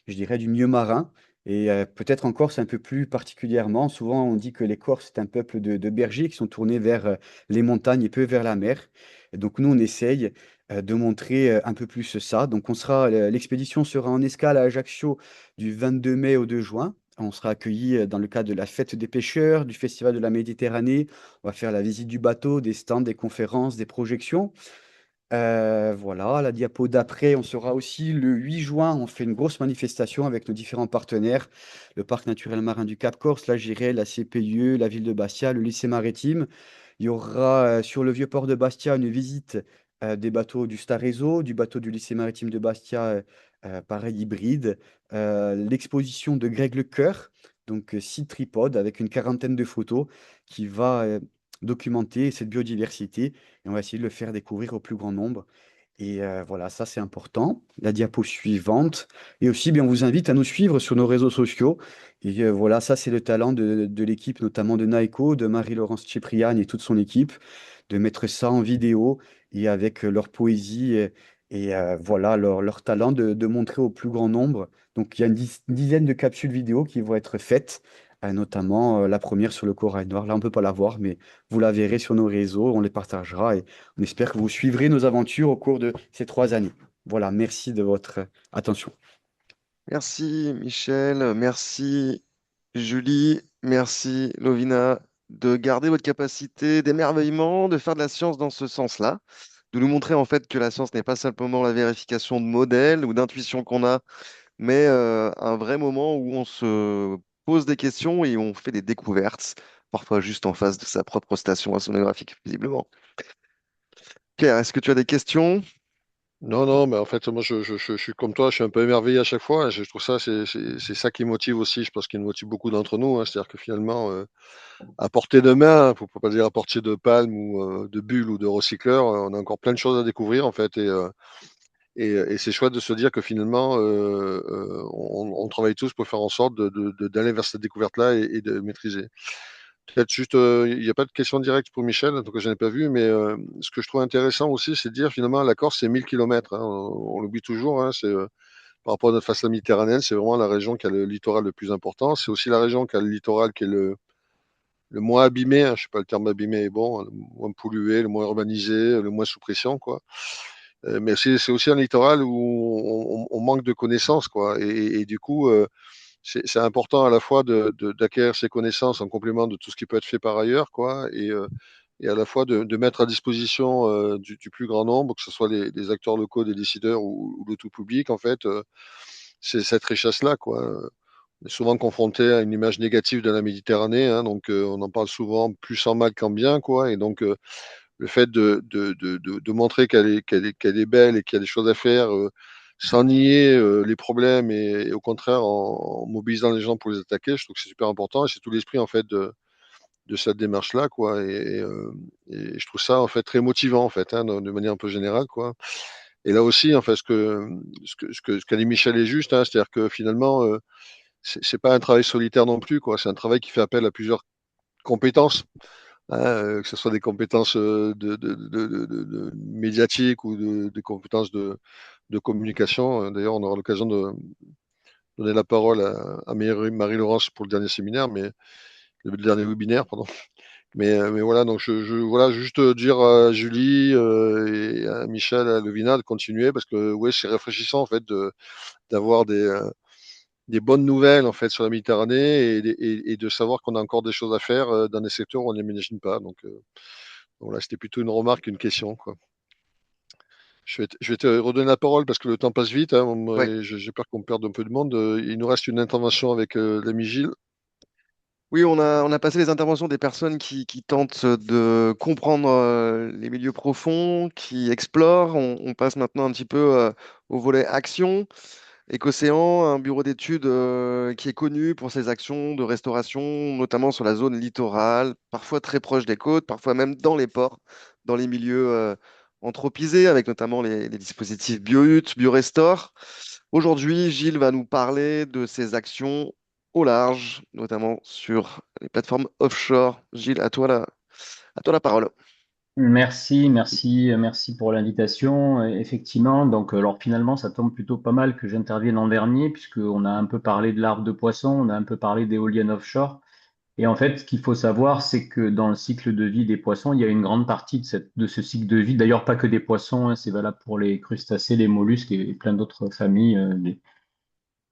je dirais, du milieu marin. Et peut-être en Corse un peu plus particulièrement. Souvent, on dit que les Corses, c'est un peuple de bergers qui sont tournés vers les montagnes et peu vers la mer. Et donc, nous, on essaye de montrer un peu plus ça. Donc, l'expédition sera en escale à Ajaccio du 22 mai au 2 juin. On sera accueillis dans le cadre de la fête des pêcheurs, du Festival de la Méditerranée. On va faire la visite du bateau, des stands, des conférences, des projections. Voilà, la diapo d'après, on sera aussi le 8 juin, on fait une grosse manifestation avec nos différents partenaires, le Parc naturel marin du Cap Corse, la GIRE, la CPIE, la ville de Bastia, le lycée maritime. Il y aura sur le vieux port de Bastia une visite des bateaux du Starezo, du bateau du lycée maritime de Bastia, pareil hybride, l'exposition de Greg Lecoeur, donc site tripode avec une quarantaine de photos qui va documenter cette biodiversité et on va essayer de le faire découvrir au plus grand nombre. Et voilà, ça c'est important. La diapo suivante. Et aussi, bien, on vous invite à nous suivre sur nos réseaux sociaux. Et voilà, ça c'est le talent de l'équipe, notamment de Naiko, de Marie-Laurence Cipriani et toute son équipe, de mettre ça en vidéo et avec leur poésie Et voilà leur talent de montrer au plus grand nombre. Donc, il y a une dizaine de capsules vidéo qui vont être faites, notamment la première sur le corail noir. Là, on ne peut pas la voir, mais vous la verrez sur nos réseaux, on les partagera et on espère que vous suivrez nos aventures au cours de ces 3 années. Voilà, merci de votre attention. Merci Michel, merci Julie, merci Lovina de garder votre capacité d'émerveillement, de faire de la science dans ce sens-là, de nous montrer en fait que la science n'est pas simplement la vérification de modèles ou d'intuitions qu'on a, mais un vrai moment où on se pose des questions et on fait des découvertes, parfois juste en face de sa propre station océanographique, visiblement. Pierre, est-ce que tu as des questions? Non, non, mais en fait, moi, je suis comme toi, je suis un peu émerveillé à chaque fois. Je trouve ça, c'est ça qui motive aussi, je pense qu'il motive beaucoup d'entre nous. C'est-à-dire que finalement, à portée de main, faut pas dire à portée de palme ou de bulle ou de recycleur, on a encore plein de choses à découvrir, en fait. Et c'est chouette de se dire que finalement, on travaille tous pour faire en sorte d'aller vers cette découverte-là et de maîtriser. Peut-être juste, il n'y a pas de question directe pour Michel, en tout cas, je n'ai pas vu, mais ce que je trouve intéressant aussi, c'est de dire finalement, la Corse, c'est 1000 km. On l'oublie toujours, c'est par rapport à notre façade méditerranéenne, c'est vraiment la région qui a le littoral le plus important. C'est aussi la région qui a le littoral qui est le moins abîmé, je ne sais pas le terme abîmé est bon, le moins pollué, le moins urbanisé, le moins sous pression, quoi. Mais c'est aussi un littoral où on manque de connaissances, quoi. Et du coup, c'est important à la fois d'acquérir ces connaissances en complément de tout ce qui peut être fait par ailleurs, quoi, et à la fois de mettre à disposition du plus grand nombre, que ce soit les acteurs locaux, des décideurs ou le tout public, en fait, c'est cette richesse-là, quoi. On est souvent confronté à une image négative de la Méditerranée, donc on en parle souvent plus en mal qu'en bien, quoi, et donc le fait de montrer qu'elle est belle et qu'il y a des choses à faire, sans nier les problèmes et au contraire en mobilisant les gens pour les attaquer, je trouve que c'est super important et c'est tout l'esprit en fait de cette démarche-là, quoi. Et je trouve ça en fait très motivant en fait, de manière un peu générale, quoi. Et là aussi, en fait, ce qu'a dit Michel est juste, c'est-à-dire que finalement, c'est pas un travail solitaire non plus, quoi. C'est un travail qui fait appel à plusieurs compétences, que ce soit des compétences médiatiques ou des compétences de communication. D'ailleurs, on aura l'occasion de donner la parole à Marie-Laurence pour le dernier séminaire, mais le dernier webinaire, pardon. Mais voilà, donc voilà, juste dire à Julie et à Michel, à Levina de continuer parce que ouais, c'est rafraîchissant en fait d'avoir des bonnes nouvelles en fait sur la Méditerranée et de savoir qu'on a encore des choses à faire dans des secteurs où on n'imagine pas. Donc voilà, c'était plutôt une remarque qu'une question, quoi. Je vais te redonner la parole parce que le temps passe vite, moi, Ouais. et j'ai peur qu'on perde un peu de monde. Il nous reste une intervention avec l'ami Gilles. Oui, on a passé les interventions des personnes qui tentent de comprendre les milieux profonds, qui explorent. On passe maintenant un petit peu au volet action. Écocéan, un bureau d'études qui est connu pour ses actions de restauration, notamment sur la zone littorale, parfois très proche des côtes, parfois même dans les ports, dans les milieux anthropisés, avec notamment les dispositifs BioHut, BioRestore. Aujourd'hui, Gilles va nous parler de ses actions au large, notamment sur les plateformes offshore. Gilles, à toi la parole. Merci, merci, merci pour l'invitation. Effectivement, donc alors finalement, ça tombe plutôt pas mal que j'intervienne en dernier, puisqu'on a un peu parlé de l'arbre de poisson, on a un peu parlé d'éoliennes offshore. Et en fait, ce qu'il faut savoir, c'est que dans le cycle de vie des poissons, il y a une grande partie de ce cycle de vie, d'ailleurs pas que des poissons, c'est valable pour les crustacés, les mollusques et plein d'autres familles,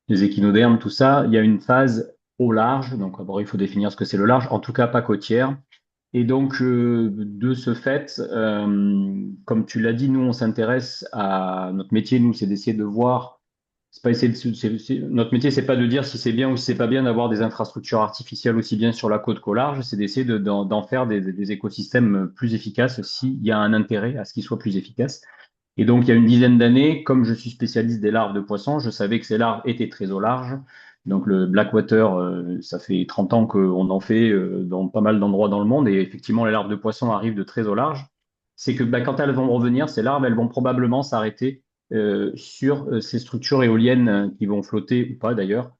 les échinodermes, tout ça. Il y a une phase au large, donc d'abord il faut définir ce que c'est le large, en tout cas pas côtière. Et donc, de ce fait, comme tu l'as dit, nous, on s'intéresse à notre métier, nous, c'est d'essayer de voir. C'est pas essayer notre métier, c'est pas de dire si c'est bien ou si c'est pas bien d'avoir des infrastructures artificielles aussi bien sur la côte qu'au large, c'est d'essayer d'en faire des écosystèmes plus efficaces s'il y a un intérêt à ce qu'ils soient plus efficaces. Et donc, il y a une dizaine d'années, comme je suis spécialiste des larves de poissons, je savais que ces larves étaient très au large. Donc, le Blackwater, ça fait 30 ans qu'on en fait dans pas mal d'endroits dans le monde. Et effectivement, les larves de poissons arrivent de très au large. C'est que quand elles vont revenir, ces larves, elles vont probablement s'arrêter sur ces structures éoliennes qui vont flotter ou pas d'ailleurs,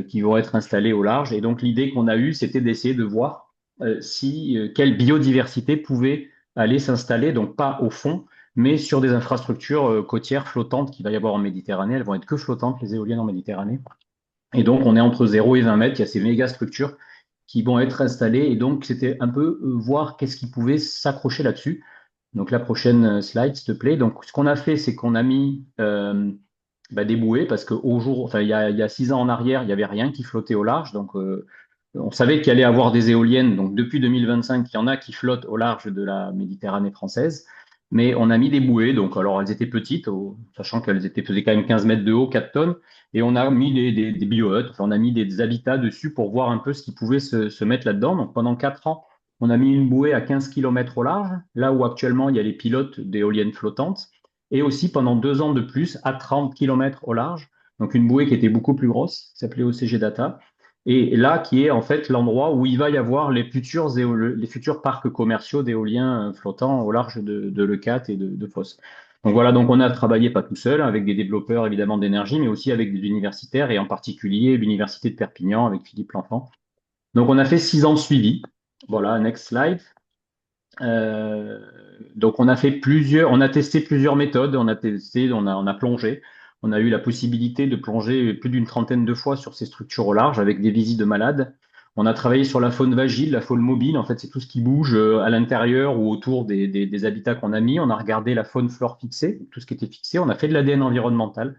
qui vont être installées au large. Et donc, l'idée qu'on a eue, c'était d'essayer de voir quelle biodiversité pouvait aller s'installer, donc pas au fond, mais sur des infrastructures côtières flottantes qu'il va y avoir en Méditerranée. Elles vont être que flottantes, les éoliennes en Méditerranée. Et donc, on est entre 0 et 20 mètres. Il y a ces méga structures qui vont être installées. Et donc, c'était un peu voir qu'est-ce qui pouvait s'accrocher là-dessus. Donc, la prochaine slide, s'il te plaît. Donc, ce qu'on a fait, c'est qu'on a mis des bouées parce qu'au jour, enfin, il y a 6 ans en arrière, il n'y avait rien qui flottait au large. Donc, on savait qu'il allait y avoir des éoliennes. Donc, depuis 2025, il y en a qui flottent au large de la Méditerranée française. Mais on a mis des bouées. Donc, alors, elles étaient petites, sachant qu'elles faisaient quand même 15 mètres de haut, 4 tonnes. Et on a mis des bio-huts, enfin, on a mis des habitats dessus pour voir un peu ce qui pouvait se mettre là-dedans. Donc, pendant 4 ans, on a mis une bouée à 15 km au large, là où actuellement il y a les pilotes d'éoliennes flottantes. Et aussi pendant 2 ans de plus, à 30 km au large. Donc, une bouée qui était beaucoup plus grosse, qui s'appelait OCG Data. Et là, qui est en fait l'endroit où il va y avoir les futurs parcs commerciaux d'éoliens flottants au large de Leucate et de Fos. Donc voilà, donc on a travaillé pas tout seul, avec des développeurs évidemment d'énergie, mais aussi avec des universitaires, et en particulier l'Université de Perpignan avec Philippe L'Enfant. Donc on a fait 6 ans de suivi. Voilà, next slide. Donc on a testé plusieurs méthodes, on a plongé. On a eu la possibilité de plonger plus d'une trentaine de fois sur ces structures au large avec des visites de malades. On a travaillé sur la faune vagile, la faune mobile. En fait, c'est tout ce qui bouge à l'intérieur ou autour des habitats qu'on a mis. On a regardé la faune flore fixée, tout ce qui était fixé. On a fait de l'ADN environnemental.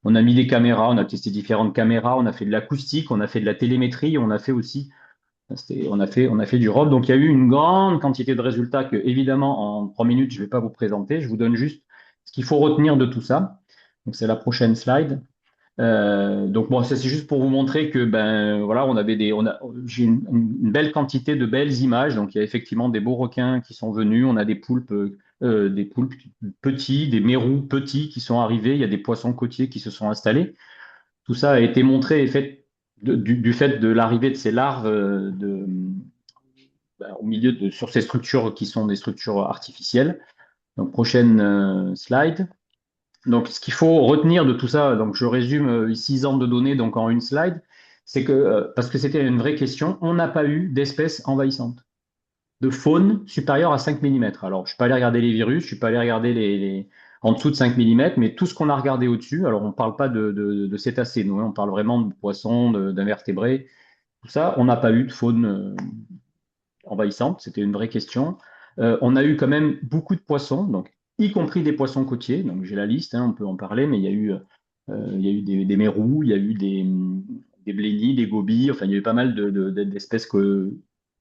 On a mis des caméras, on a testé différentes caméras, on a fait de l'acoustique, on a fait de la télémétrie, on a fait aussi on a fait du ROV. Donc, il y a eu une grande quantité de résultats que, évidemment, en 3 minutes, je ne vais pas vous présenter. Je vous donne juste ce qu'il faut retenir de tout ça. Donc, c'est la prochaine slide. Donc, bon, ça, c'est juste pour vous montrer que, voilà, j'ai une belle quantité de belles images. Donc, il y a effectivement des beaux requins qui sont venus. On a des poulpes petits, des mérous petits qui sont arrivés. Il y a des poissons côtiers qui se sont installés. Tout ça a été montré et fait du fait de l'arrivée de ces larves au milieu sur ces structures qui sont des structures artificielles. Donc, prochaine slide. Donc, ce qu'il faut retenir de tout ça, donc je résume 6 ans de données donc en une slide, c'est que, parce que c'était une vraie question, on n'a pas eu d'espèces envahissantes, de faune supérieure à 5 mm. Alors, je ne suis pas allé regarder les virus, je ne suis pas allé regarder en dessous de 5 mm, mais tout ce qu'on a regardé au-dessus, alors on ne parle pas de cétacés, nous, on parle vraiment de poissons, d'invertébrés, tout ça, on n'a pas eu de faune envahissante, c'était une vraie question. On a eu quand même beaucoup de poissons, donc y compris des poissons côtiers, donc j'ai la liste, on peut en parler, mais il y a eu des mérous, il y a eu des blénies, des gobies, enfin il y a eu pas mal d'espèces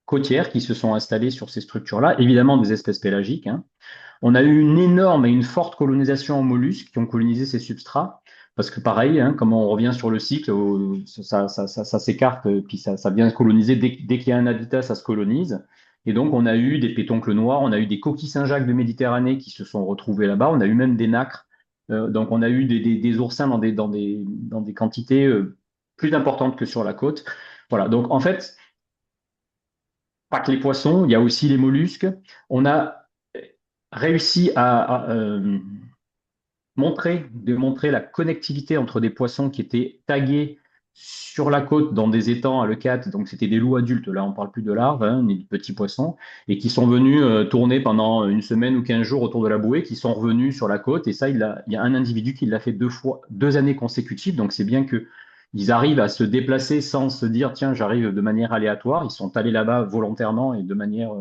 côtières qui se sont installées sur ces structures-là, évidemment des espèces pélagiques. On a eu une énorme et une forte colonisation en mollusques qui ont colonisé ces substrats, parce que pareil, comme on revient sur le cycle, ça s'écarte, puis ça vient coloniser, dès qu'il y a un habitat, ça se colonise. Et donc on a eu des pétoncles noirs, on a eu des coquilles Saint-Jacques de Méditerranée qui se sont retrouvés là-bas, on a eu même des nacres, donc on a eu des oursins dans des quantités plus importantes que sur la côte. Voilà, donc en fait, pas que les poissons, il y a aussi les mollusques. On a réussi à démontrer la connectivité entre des poissons qui étaient tagués sur la côte dans des étangs à Leucate, donc c'était des loups adultes, là on ne parle plus de larves, ni de petits poissons, et qui sont venus tourner pendant une semaine ou 15 jours autour de la bouée, qui sont revenus sur la côte, et ça, il y a un individu qui l'a fait 2 années consécutives, donc c'est bien qu'ils arrivent à se déplacer sans se dire, tiens, j'arrive de manière aléatoire, ils sont allés là-bas volontairement et de manière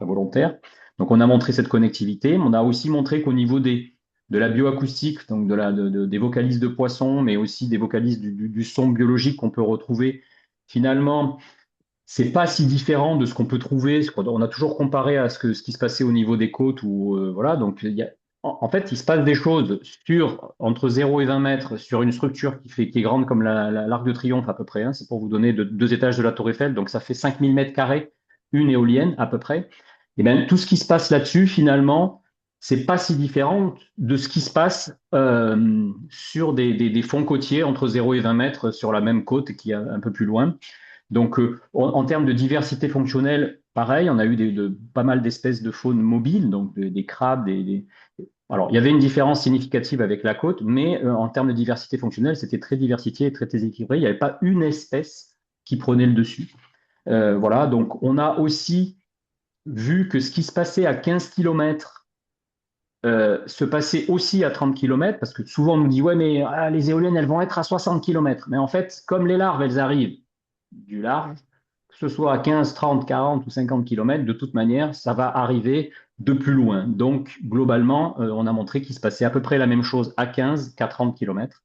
volontaire. Donc on a montré cette connectivité, on a aussi montré qu'au niveau de la bioacoustique, donc des vocalises de poissons, mais aussi des vocalises du son biologique qu'on peut retrouver. Finalement, c'est pas si différent de ce qu'on peut trouver. On a toujours comparé à ce qui se passait au niveau des côtes, voilà. Donc, en fait, il se passe des choses entre 0 et 20 mètres sur une structure qui est grande comme l'Arc de Triomphe à peu près. C'est pour vous donner 2 étages de la Tour Eiffel. Donc, ça fait 5000 mètres carrés, une éolienne à peu près. Et bien, tout ce qui se passe là-dessus, finalement, c'est pas si différent de ce qui se passe sur des fonds côtiers entre 0 et 20 mètres sur la même côte qui est un peu plus loin. Donc, en termes de diversité fonctionnelle, pareil, on a eu pas mal d'espèces de faune mobile, donc des crabes, Alors, il y avait une différence significative avec la côte, mais en termes de diversité fonctionnelle, c'était très diversifié et très équilibré. Il n'y avait pas une espèce qui prenait le dessus. Voilà, donc on a aussi vu que ce qui se passait à 15 km se passer aussi à 30 km, parce que souvent on nous dit, ouais, mais les éoliennes, elles vont être à 60 km. Mais en fait, comme les larves, elles arrivent du large, que ce soit à 15, 30, 40 ou 50 km, de toute manière, ça va arriver de plus loin. Donc, globalement, on a montré qu'il se passait à peu près la même chose à 15 qu'à 30 km.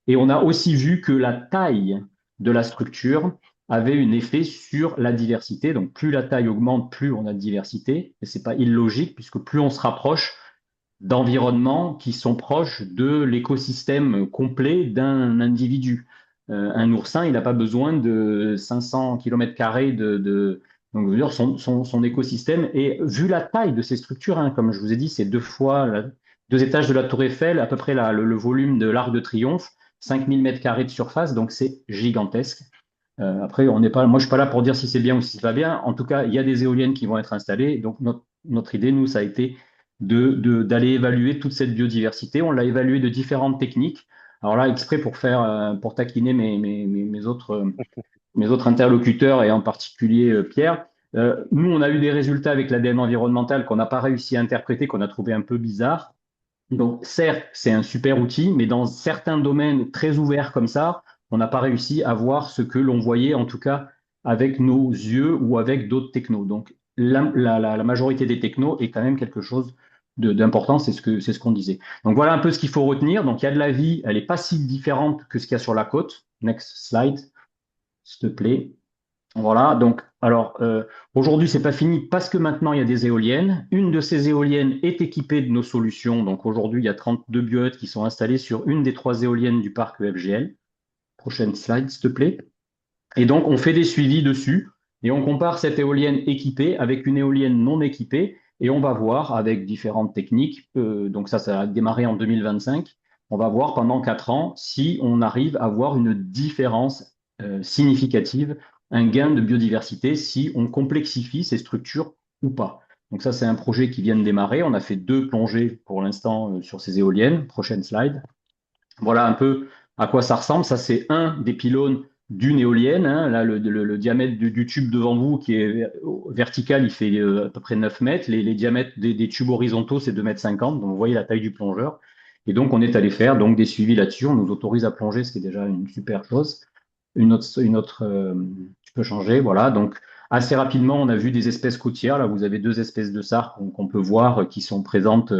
Et on a aussi vu que la taille de la structure avait un effet sur la diversité. Donc, plus la taille augmente, plus on a de diversité. Et ce n'est pas illogique, puisque plus on se rapproche d'environnements qui sont proches de l'écosystème complet d'un individu. Un oursin, il n'a pas besoin de 500 km² donc, je veux dire, son écosystème, et vu la taille de ces structures, hein, comme je vous ai dit, c'est deux étages de la Tour Eiffel, à peu près le volume de l'Arc de Triomphe, 5000 m² de surface, donc c'est gigantesque. Après, moi, je ne suis pas là pour dire si c'est bien ou si c'est pas bien. En tout cas, il y a des éoliennes qui vont être installées. Donc, notre idée, nous, ça a été d'aller évaluer toute cette biodiversité. On l'a évaluée de différentes techniques. Alors là, exprès pour taquiner mes autres interlocuteurs et en particulier Pierre. Nous, on a eu des résultats avec l'ADN environnemental qu'on n'a pas réussi à interpréter, qu'on a trouvé un peu bizarre. Donc, certes, c'est un super outil, mais dans certains domaines très ouverts comme ça, on n'a pas réussi à voir ce que l'on voyait, en tout cas avec nos yeux ou avec d'autres technos. Donc, la majorité des technos est quand même quelque chose d'important, c'est ce qu'on disait. Donc, voilà un peu ce qu'il faut retenir. Donc, il y a de la vie, elle n'est pas si différente que ce qu'il y a sur la côte. Next slide, s'il te plaît. Voilà, donc, alors, aujourd'hui, c'est pas fini parce que maintenant, il y a des éoliennes. Une de ces éoliennes est équipée de nos solutions. Donc, aujourd'hui, il y a 32 biohuttes qui sont installées sur une des 3 éoliennes du parc EFGL. Prochaine slide, s'il te plaît. Et donc, on fait des suivis dessus et on compare cette éolienne équipée avec une éolienne non équipée et on va voir avec différentes techniques. Donc, ça va démarrer en 2025. On va voir pendant 4 ans si on arrive à voir une différence significative, un gain de biodiversité, si on complexifie ces structures ou pas. Donc, ça, c'est un projet qui vient de démarrer. On a fait 2 plongées pour l'instant sur ces éoliennes. Prochaine slide. Voilà un peu à quoi ça ressemble. Ça, c'est un des pylônes d'une éolienne, hein. Là, le diamètre du tube devant vous qui est vertical, il fait à peu près 9 mètres. Les diamètres des tubes horizontaux, c'est 2,50 m. Donc, vous voyez la taille du plongeur. Et donc, on est allé faire donc, des suivis là-dessus. On nous autorise à plonger, ce qui est déjà une super chose. Tu peux changer. Voilà. Donc, assez rapidement, on a vu des espèces côtières. Là, vous avez 2 espèces de sars qu'on peut voir qui sont présentes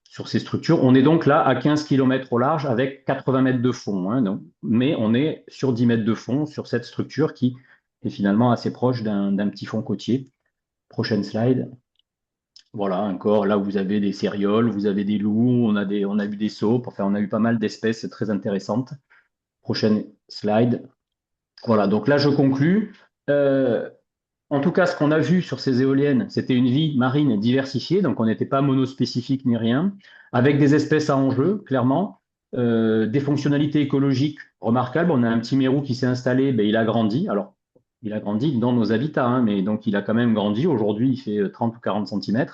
sur ces structures. On est donc là à 15 km au large avec 80 mètres de fond, hein, donc, mais on est sur 10 mètres de fond sur cette structure qui est finalement assez proche d'un petit fond côtier. Prochaine slide. Voilà, encore là vous avez des cérioles, vous avez des loups, on a eu des saupes, enfin on a eu pas mal d'espèces très intéressantes. Prochaine slide. Voilà, donc là je conclus. En tout cas, ce qu'on a vu sur ces éoliennes, c'était une vie marine diversifiée, donc on n'était pas monospécifique ni rien, avec des espèces à enjeu, clairement, des fonctionnalités écologiques remarquables. On a un petit mérou qui s'est installé, ben, il a grandi. Alors, il a grandi dans nos habitats, hein, mais donc il a quand même grandi. Aujourd'hui, il fait 30 ou 40 cm.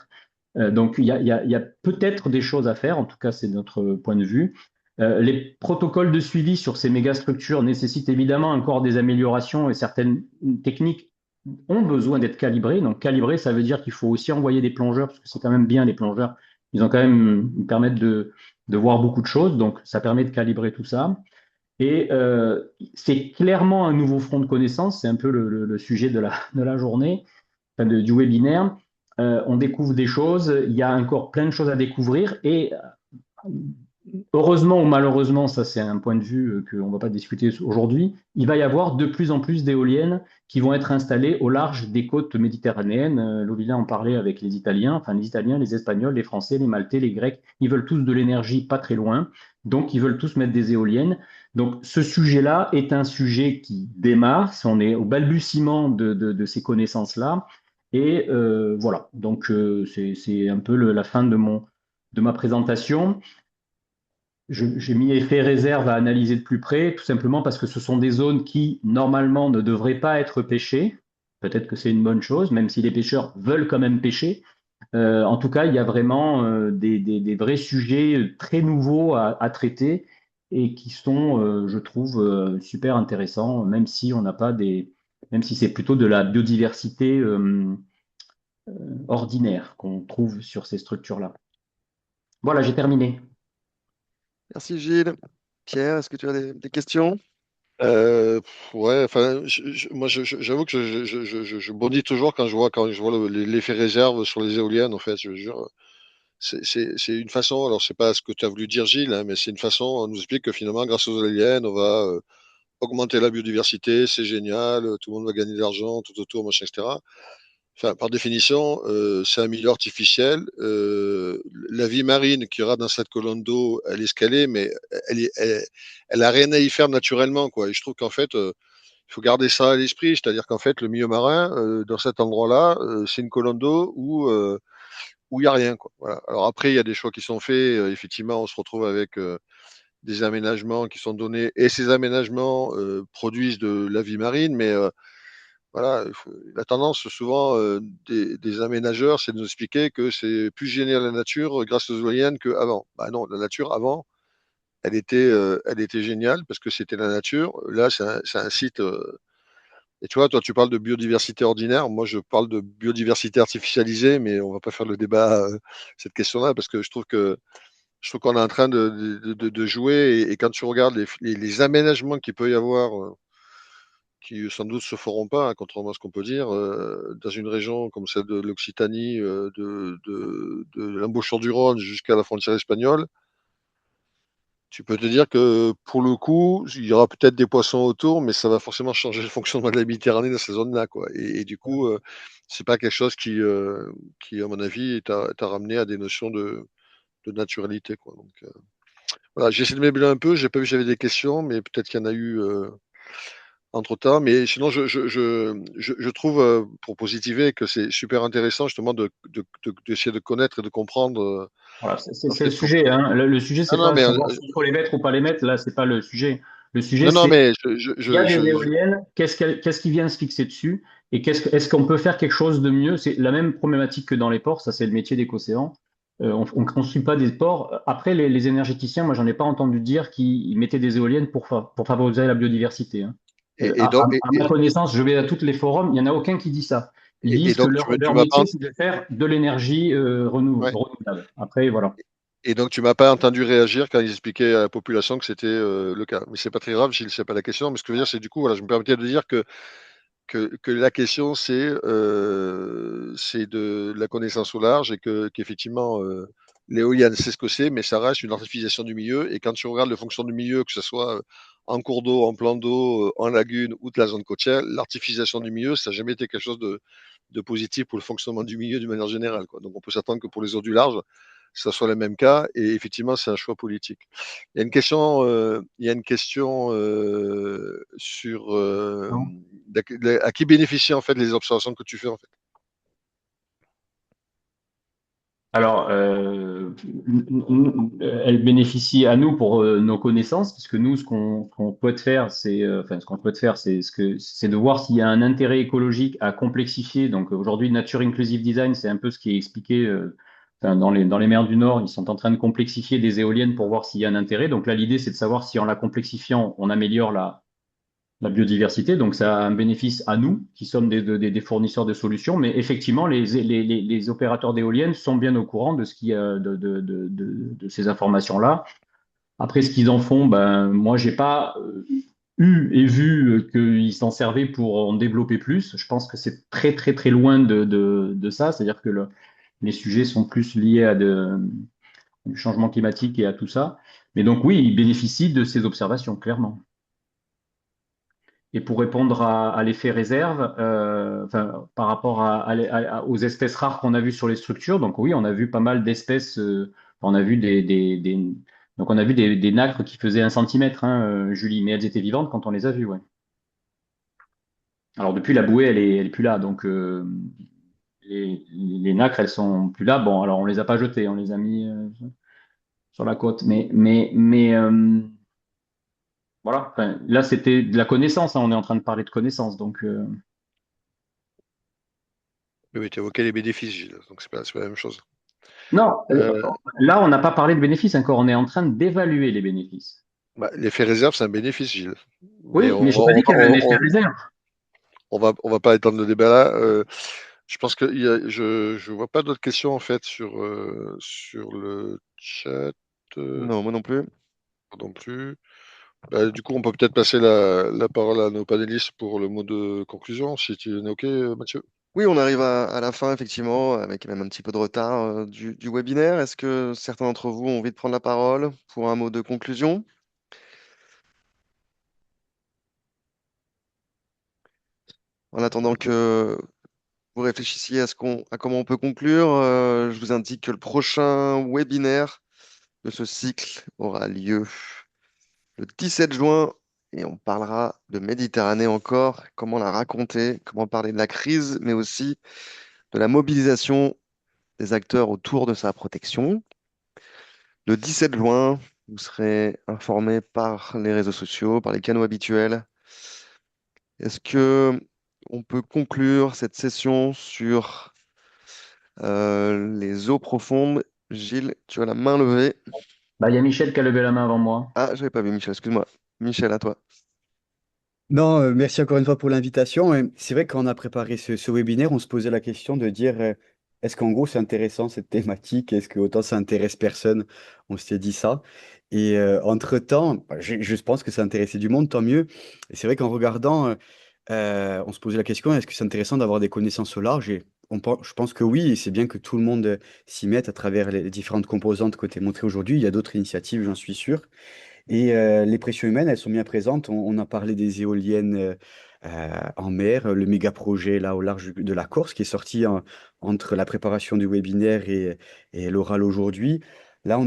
Donc, il y a peut-être des choses à faire, en tout cas, c'est notre point de vue. Les protocoles de suivi sur ces mégastructures nécessitent évidemment encore des améliorations et certaines techniques ont besoin d'être calibrés. Donc, calibrer, ça veut dire qu'il faut aussi envoyer des plongeurs, parce que c'est quand même bien les plongeurs. Ils permettent de voir beaucoup de choses. Donc, ça permet de calibrer tout ça. Et c'est clairement un nouveau front de connaissances. C'est un peu le sujet de la journée, enfin du webinaire. On découvre des choses. Il y a encore plein de choses à découvrir. Et heureusement ou malheureusement, ça c'est un point de vue qu'on ne va pas discuter aujourd'hui, il va y avoir de plus en plus d'éoliennes qui vont être installées au large des côtes méditerranéennes. Lovilla en parlait avec les Italiens, les Espagnols, les Français, les Maltais, les Grecs, ils veulent tous de l'énergie pas très loin, donc ils veulent tous mettre des éoliennes. Donc ce sujet-là est un sujet qui démarre, on est au balbutiement de ces connaissances-là, et voilà, donc c'est un peu la fin de ma présentation. J'ai mis effet réserve à analyser de plus près, tout simplement parce que ce sont des zones qui, normalement, ne devraient pas être pêchées. Peut-être que c'est une bonne chose, même si les pêcheurs veulent quand même pêcher. En tout cas, il y a vraiment des vrais sujets très nouveaux à traiter et qui sont, je trouve, super intéressants, même si on n'a pas même si c'est plutôt de la biodiversité ordinaire qu'on trouve sur ces structures-là. Voilà, j'ai terminé. Merci Gilles. Pierre, est-ce que tu as des questions? Ouais, enfin, moi, j'avoue que je bondis toujours quand je vois l'effet réserve sur les éoliennes. En fait, je veux dire, c'est une façon. Alors, c'est pas ce que tu as voulu dire, Gilles, hein, mais c'est une façon. On nous explique que finalement, grâce aux éoliennes, on va augmenter la biodiversité. C'est génial. Tout le monde va gagner de l'argent tout autour, machin, etc. Enfin, par définition, c'est un milieu artificiel. La vie marine qu'il y aura dans cette colonne d'eau, elle est scalée, mais elle a rien à y faire naturellement, quoi. Et je trouve qu'en fait, il faut garder ça à l'esprit, c'est-à-dire qu'en fait, le milieu marin, dans cet endroit-là, c'est une colonne d'eau où il n'y a rien, quoi. Voilà. Alors après, il y a des choix qui sont faits. Effectivement, on se retrouve avec des aménagements qui sont donnés, et ces aménagements produisent de la vie marine, mais voilà, la tendance souvent des aménageurs, c'est de nous expliquer que c'est plus génial la nature grâce aux éoliennes qu'avant. Bah non, la nature avant, elle était géniale parce que c'était la nature. Là, c'est un site. Et tu vois, toi, tu parles de biodiversité ordinaire. Moi, je parle de biodiversité artificialisée, mais on va pas faire le débat cette question-là parce que je trouve qu'on est en train de jouer et quand tu regardes les aménagements qu'il peut y avoir qui sans doute se feront pas, hein, contrairement à ce qu'on peut dire, dans une région comme celle de l'Occitanie, de l'embouchure-du-Rhône jusqu'à la frontière espagnole, tu peux te dire que pour le coup, il y aura peut-être des poissons autour, mais ça va forcément changer le fonctionnement de la Méditerranée dans ces zones-là, quoi. Et du coup, c'est pas quelque chose qui, à mon avis, t'a ramené à des notions de naturalité, quoi. Donc, voilà, j'ai essayé de meubler un peu. J'ai pas vu si j'avais des questions, mais peut-être qu'il y en a eu. Entre-temps, mais sinon, je trouve, pour positiver, que c'est super intéressant justement d'essayer de connaître et de comprendre Voilà, dans c'est le cette sujet, proposition. hein. Le sujet, Non, c'est non, pas mais, savoir s'il faut les mettre ou pas les mettre. Là, c'est pas le sujet. Le sujet, non, non, c'est mais il y a des éoliennes. Qu'est-ce qui vient se fixer dessus? Et est-ce qu'on peut faire quelque chose de mieux? C'est la même problématique que dans les ports. Ça, c'est le métier d'éco-océan. On ne construit pas des ports. Après, les énergéticiens, moi, j'en ai pas entendu dire qu'ils mettaient des éoliennes pour favoriser la biodiversité, hein. et donc, À ma connaissance, je vais à tous les forums, il n'y en a aucun qui dit ça. Ils et disent que donc tu leur m'as pas, métier, c'est de faire de l'énergie ouais. renouvelable. Après, voilà. Et donc tu m'as pas entendu réagir quand ils expliquaient à la population que c'était le cas. Mais c'est pas très grave, Gilles, c'est pas la question. Mais ce que je veux dire, c'est du coup, voilà, je me permettais de dire que la question, c'est de la connaissance au large et qu'effectivement, l'éolienne, c'est ce que c'est, mais ça reste une artificialisation du milieu. Et quand tu regardes le fonctionnement du milieu, que ce soit en cours d'eau, en plan d'eau, en lagune ou de la zone côtière, l'artificialisation du milieu, ça n'a jamais été quelque chose de positif pour le fonctionnement du milieu d'une manière générale, quoi. Donc on peut s'attendre que pour les eaux du large, ça soit le même cas. Et effectivement, c'est un choix politique. Il y a une question sur à qui bénéficient en fait les observations que tu fais en fait. Alors, elle bénéficie à nous pour nos connaissances, puisque nous, qu'on peut faire, enfin, ce qu'on peut faire, c'est de voir s'il y a un intérêt écologique à complexifier. Donc, aujourd'hui, Nature Inclusive Design, c'est un peu ce qui est expliqué, enfin, dans les mers du Nord, ils sont en train de complexifier des éoliennes pour voir s'il y a un intérêt. Donc là, l'idée, c'est de savoir si en la complexifiant, on améliore la biodiversité, donc ça a un bénéfice à nous, qui sommes des fournisseurs de solutions, mais effectivement, les opérateurs d'éoliennes sont bien au courant de ce qui, de ces informations-là. Après, ce qu'ils en font, ben, moi, j'ai pas eu et vu qu'ils s'en servaient pour en développer plus. Je pense que c'est très, très, très loin de ça, c'est-à-dire que les sujets sont plus liés du changement climatique et à tout ça. Mais donc, oui, ils bénéficient de ces observations, clairement. Et pour répondre à l'effet réserve, enfin, par rapport aux espèces rares qu'on a vues sur les structures, donc oui, on a vu pas mal d'espèces. On a vu donc on a vu des nacres qui faisaient 1 centimètre, hein, Julie, mais elles étaient vivantes quand on les a vues, ouais. Alors depuis, la bouée, elle est plus là, donc les nacres, elles sont plus là. Bon, alors on les a pas jetées, on les a mis sur la côte, mais voilà. Enfin, là, c'était de la connaissance, hein, on est en train de parler de connaissance, donc. Oui, tu évoquais les bénéfices, Gilles, donc c'est pas la même chose. Non, Euh, là, on n'a pas parlé de bénéfices encore, on est en train d'évaluer les bénéfices. L'effet réserve, c'est un bénéfice, Gilles. Mais Oui, mais je n'ai pas dit qu'il y avait un effet réserve. on va pas étendre le débat là. Je pense que je vois pas d'autres questions en fait sur chat, euh, Non, moi non plus. non plus. Bah, du coup, on peut peut-être passer la parole à nos panélistes pour le mot de conclusion, si tu es OK, Mathieu. Oui, on arrive à la fin, effectivement, avec même un petit peu de retard du webinaire. Est-ce que certains d'entre vous ont envie de prendre la parole pour un mot de conclusion? En attendant que vous réfléchissiez à comment on peut conclure, je vous indique que le prochain webinaire de ce cycle aura lieu le 17 juin et on parlera de Méditerranée encore, comment la raconter, comment parler de la crise, mais aussi de la mobilisation des acteurs autour de sa protection. Le 17 juin, vous serez informés par les réseaux sociaux, par les canaux habituels. Est-ce que on peut conclure cette session sur les eaux profondes? Gilles, tu as la main levée. Bah, il y a Michel qui a levé la main avant moi. Ah, j'avais pas vu Michel, excuse-moi. Michel, à toi. Non, merci encore une fois pour l'invitation. Et c'est vrai, quand on a préparé ce webinaire, on se posait la question de dire, est-ce qu'en gros c'est intéressant cette thématique? Est-ce que autant ça intéresse personne? On s'est dit ça. Et entre-temps, bah, je pense que ça intéressait du monde, tant mieux. Et c'est vrai qu'en regardant, on se posait la question, est-ce que c'est intéressant d'avoir des connaissances au large? Et je pense que oui, et c'est bien que tout le monde s'y mette à travers les différentes composantes côté montrées aujourd'hui. Il y a d'autres initiatives, j'en suis sûr. Et les pressions humaines, elles sont bien présentes. On a parlé des éoliennes en mer, le méga projet là au large de la Corse qui est sorti entre la préparation du webinaire et l'oral aujourd'hui. Là,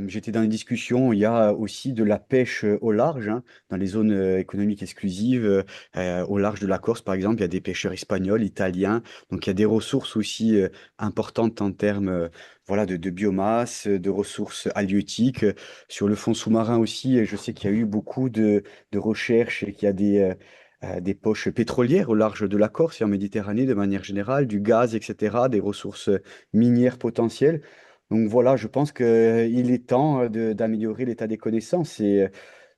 j'étais dans les discussions. Il y a aussi de la pêche au large, hein, dans les zones économiques exclusives. Au large de la Corse, par exemple, il y a des pêcheurs espagnols, italiens. Donc, il y a des ressources aussi importantes en termes voilà, de biomasse, de ressources halieutiques. Sur le fond sous-marin aussi, je sais qu'il y a eu beaucoup de recherches et qu'il y a des poches pétrolières au large de la Corse et en Méditerranée de manière générale, du gaz, etc., des ressources minières potentielles. Donc voilà, je pense qu'il est temps d'améliorer l'état des connaissances. Et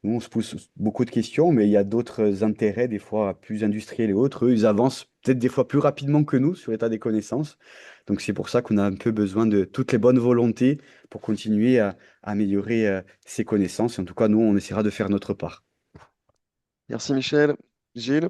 nous, on se pose beaucoup de questions, mais il y a d'autres intérêts, des fois plus industriels et autres. Eux, ils avancent peut-être des fois plus rapidement que nous sur l'état des connaissances. Donc c'est pour ça qu'on a un peu besoin de toutes les bonnes volontés pour continuer à améliorer ses connaissances. Et en tout cas, nous, on essaiera de faire notre part. Merci Michel. Gilles?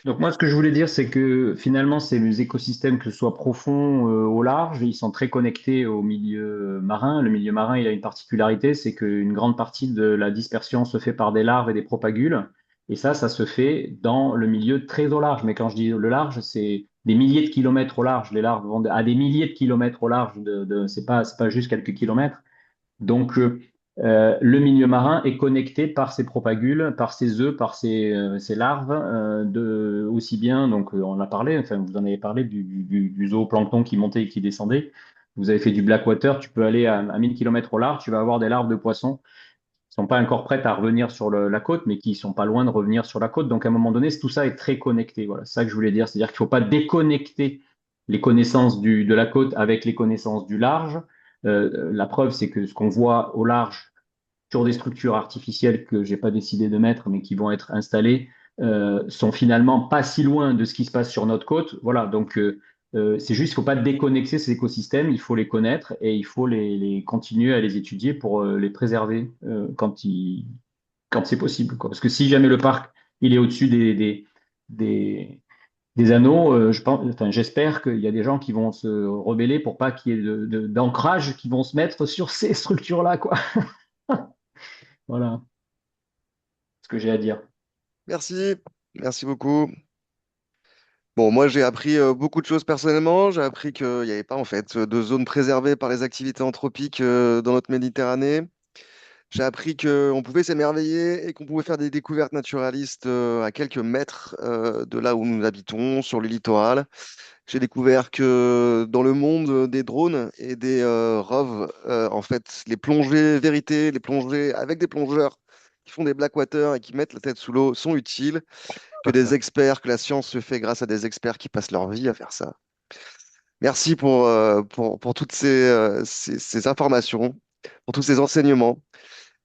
Donc moi, ce que je voulais dire, c'est que finalement, ces écosystèmes, que ce soit profond, au large, ils sont très connectés au milieu marin. Le milieu marin, il a une particularité, c'est qu'une grande partie de la dispersion se fait par des larves et des propagules. Et ça se fait dans le milieu très au large. Mais quand je dis le large, c'est des milliers de kilomètres au large. Les larves vont à des milliers de kilomètres au large. C'est pas juste quelques kilomètres. Donc, le milieu marin est connecté par ses propagules, par ses œufs, par ses larves, aussi bien, donc on a parlé, enfin vous en avez parlé du zooplancton qui montait et qui descendait. Vous avez fait du blackwater, tu peux aller à 1000 km au large, tu vas avoir des larves de poissons qui sont pas encore prêtes à revenir sur la côte, mais qui sont pas loin de revenir sur la côte. Donc à un moment donné, tout ça est très connecté. Voilà, c'est ça que je voulais dire, c'est-à-dire qu'il ne faut pas déconnecter les connaissances de la côte avec les connaissances du large. La preuve, c'est que ce qu'on voit au large sur des structures artificielles que j'ai pas décidé de mettre, mais qui vont être installées, sont finalement pas si loin de ce qui se passe sur notre côte. Voilà, donc c'est juste, il faut pas déconnecter ces écosystèmes, il faut les connaître et il faut continuer à les étudier pour les préserver quand c'est possible, quoi. Parce que si jamais le parc il est au-dessus des, des anneaux, enfin, j'espère qu'il y a des gens qui vont se rebeller pour pas qu'il y ait d'ancrage qui vont se mettre sur ces structures-là, quoi. Voilà ce que j'ai à dire. Merci. Merci beaucoup. Bon, moi j'ai appris beaucoup de choses personnellement. J'ai appris qu'il n'y avait pas en fait de zone préservée par les activités anthropiques dans notre Méditerranée. J'ai appris qu'on pouvait s'émerveiller et qu'on pouvait faire des découvertes naturalistes à quelques mètres de là où nous habitons, sur le littoral. J'ai découvert que dans le monde des drones et des ROV, en fait, les plongées vérité, les plongées avec des plongeurs qui font des blackwater et qui mettent la tête sous l'eau sont utiles, que des experts, que la science se fait grâce à des experts qui passent leur vie à faire ça. Merci pour toutes ces informations, pour tous ces enseignements.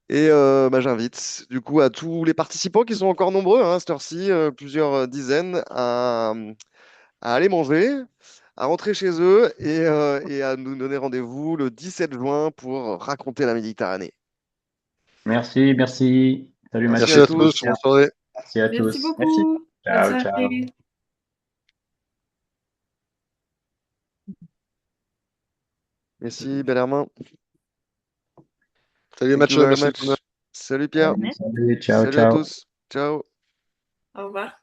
Et bah, j'invite du coup à tous les participants qui sont encore nombreux hein, à cette heure-ci, plusieurs dizaines, à aller manger, à rentrer chez eux et à nous donner rendez-vous le 17 juin pour raconter la Méditerranée. Merci, merci. Salut Merci Merci à Mathieu. à tous. tous. Bonne soirée. Merci à Merci tous. Merci. beaucoup. Bonne Ciao, ciao. soirée. Merci, Bellarmin. Salut Thank you Mathieu, very merci. much. Salut Pierre. Salut, salut. Ciao, Salut à ciao. tous. Ciao. Au revoir.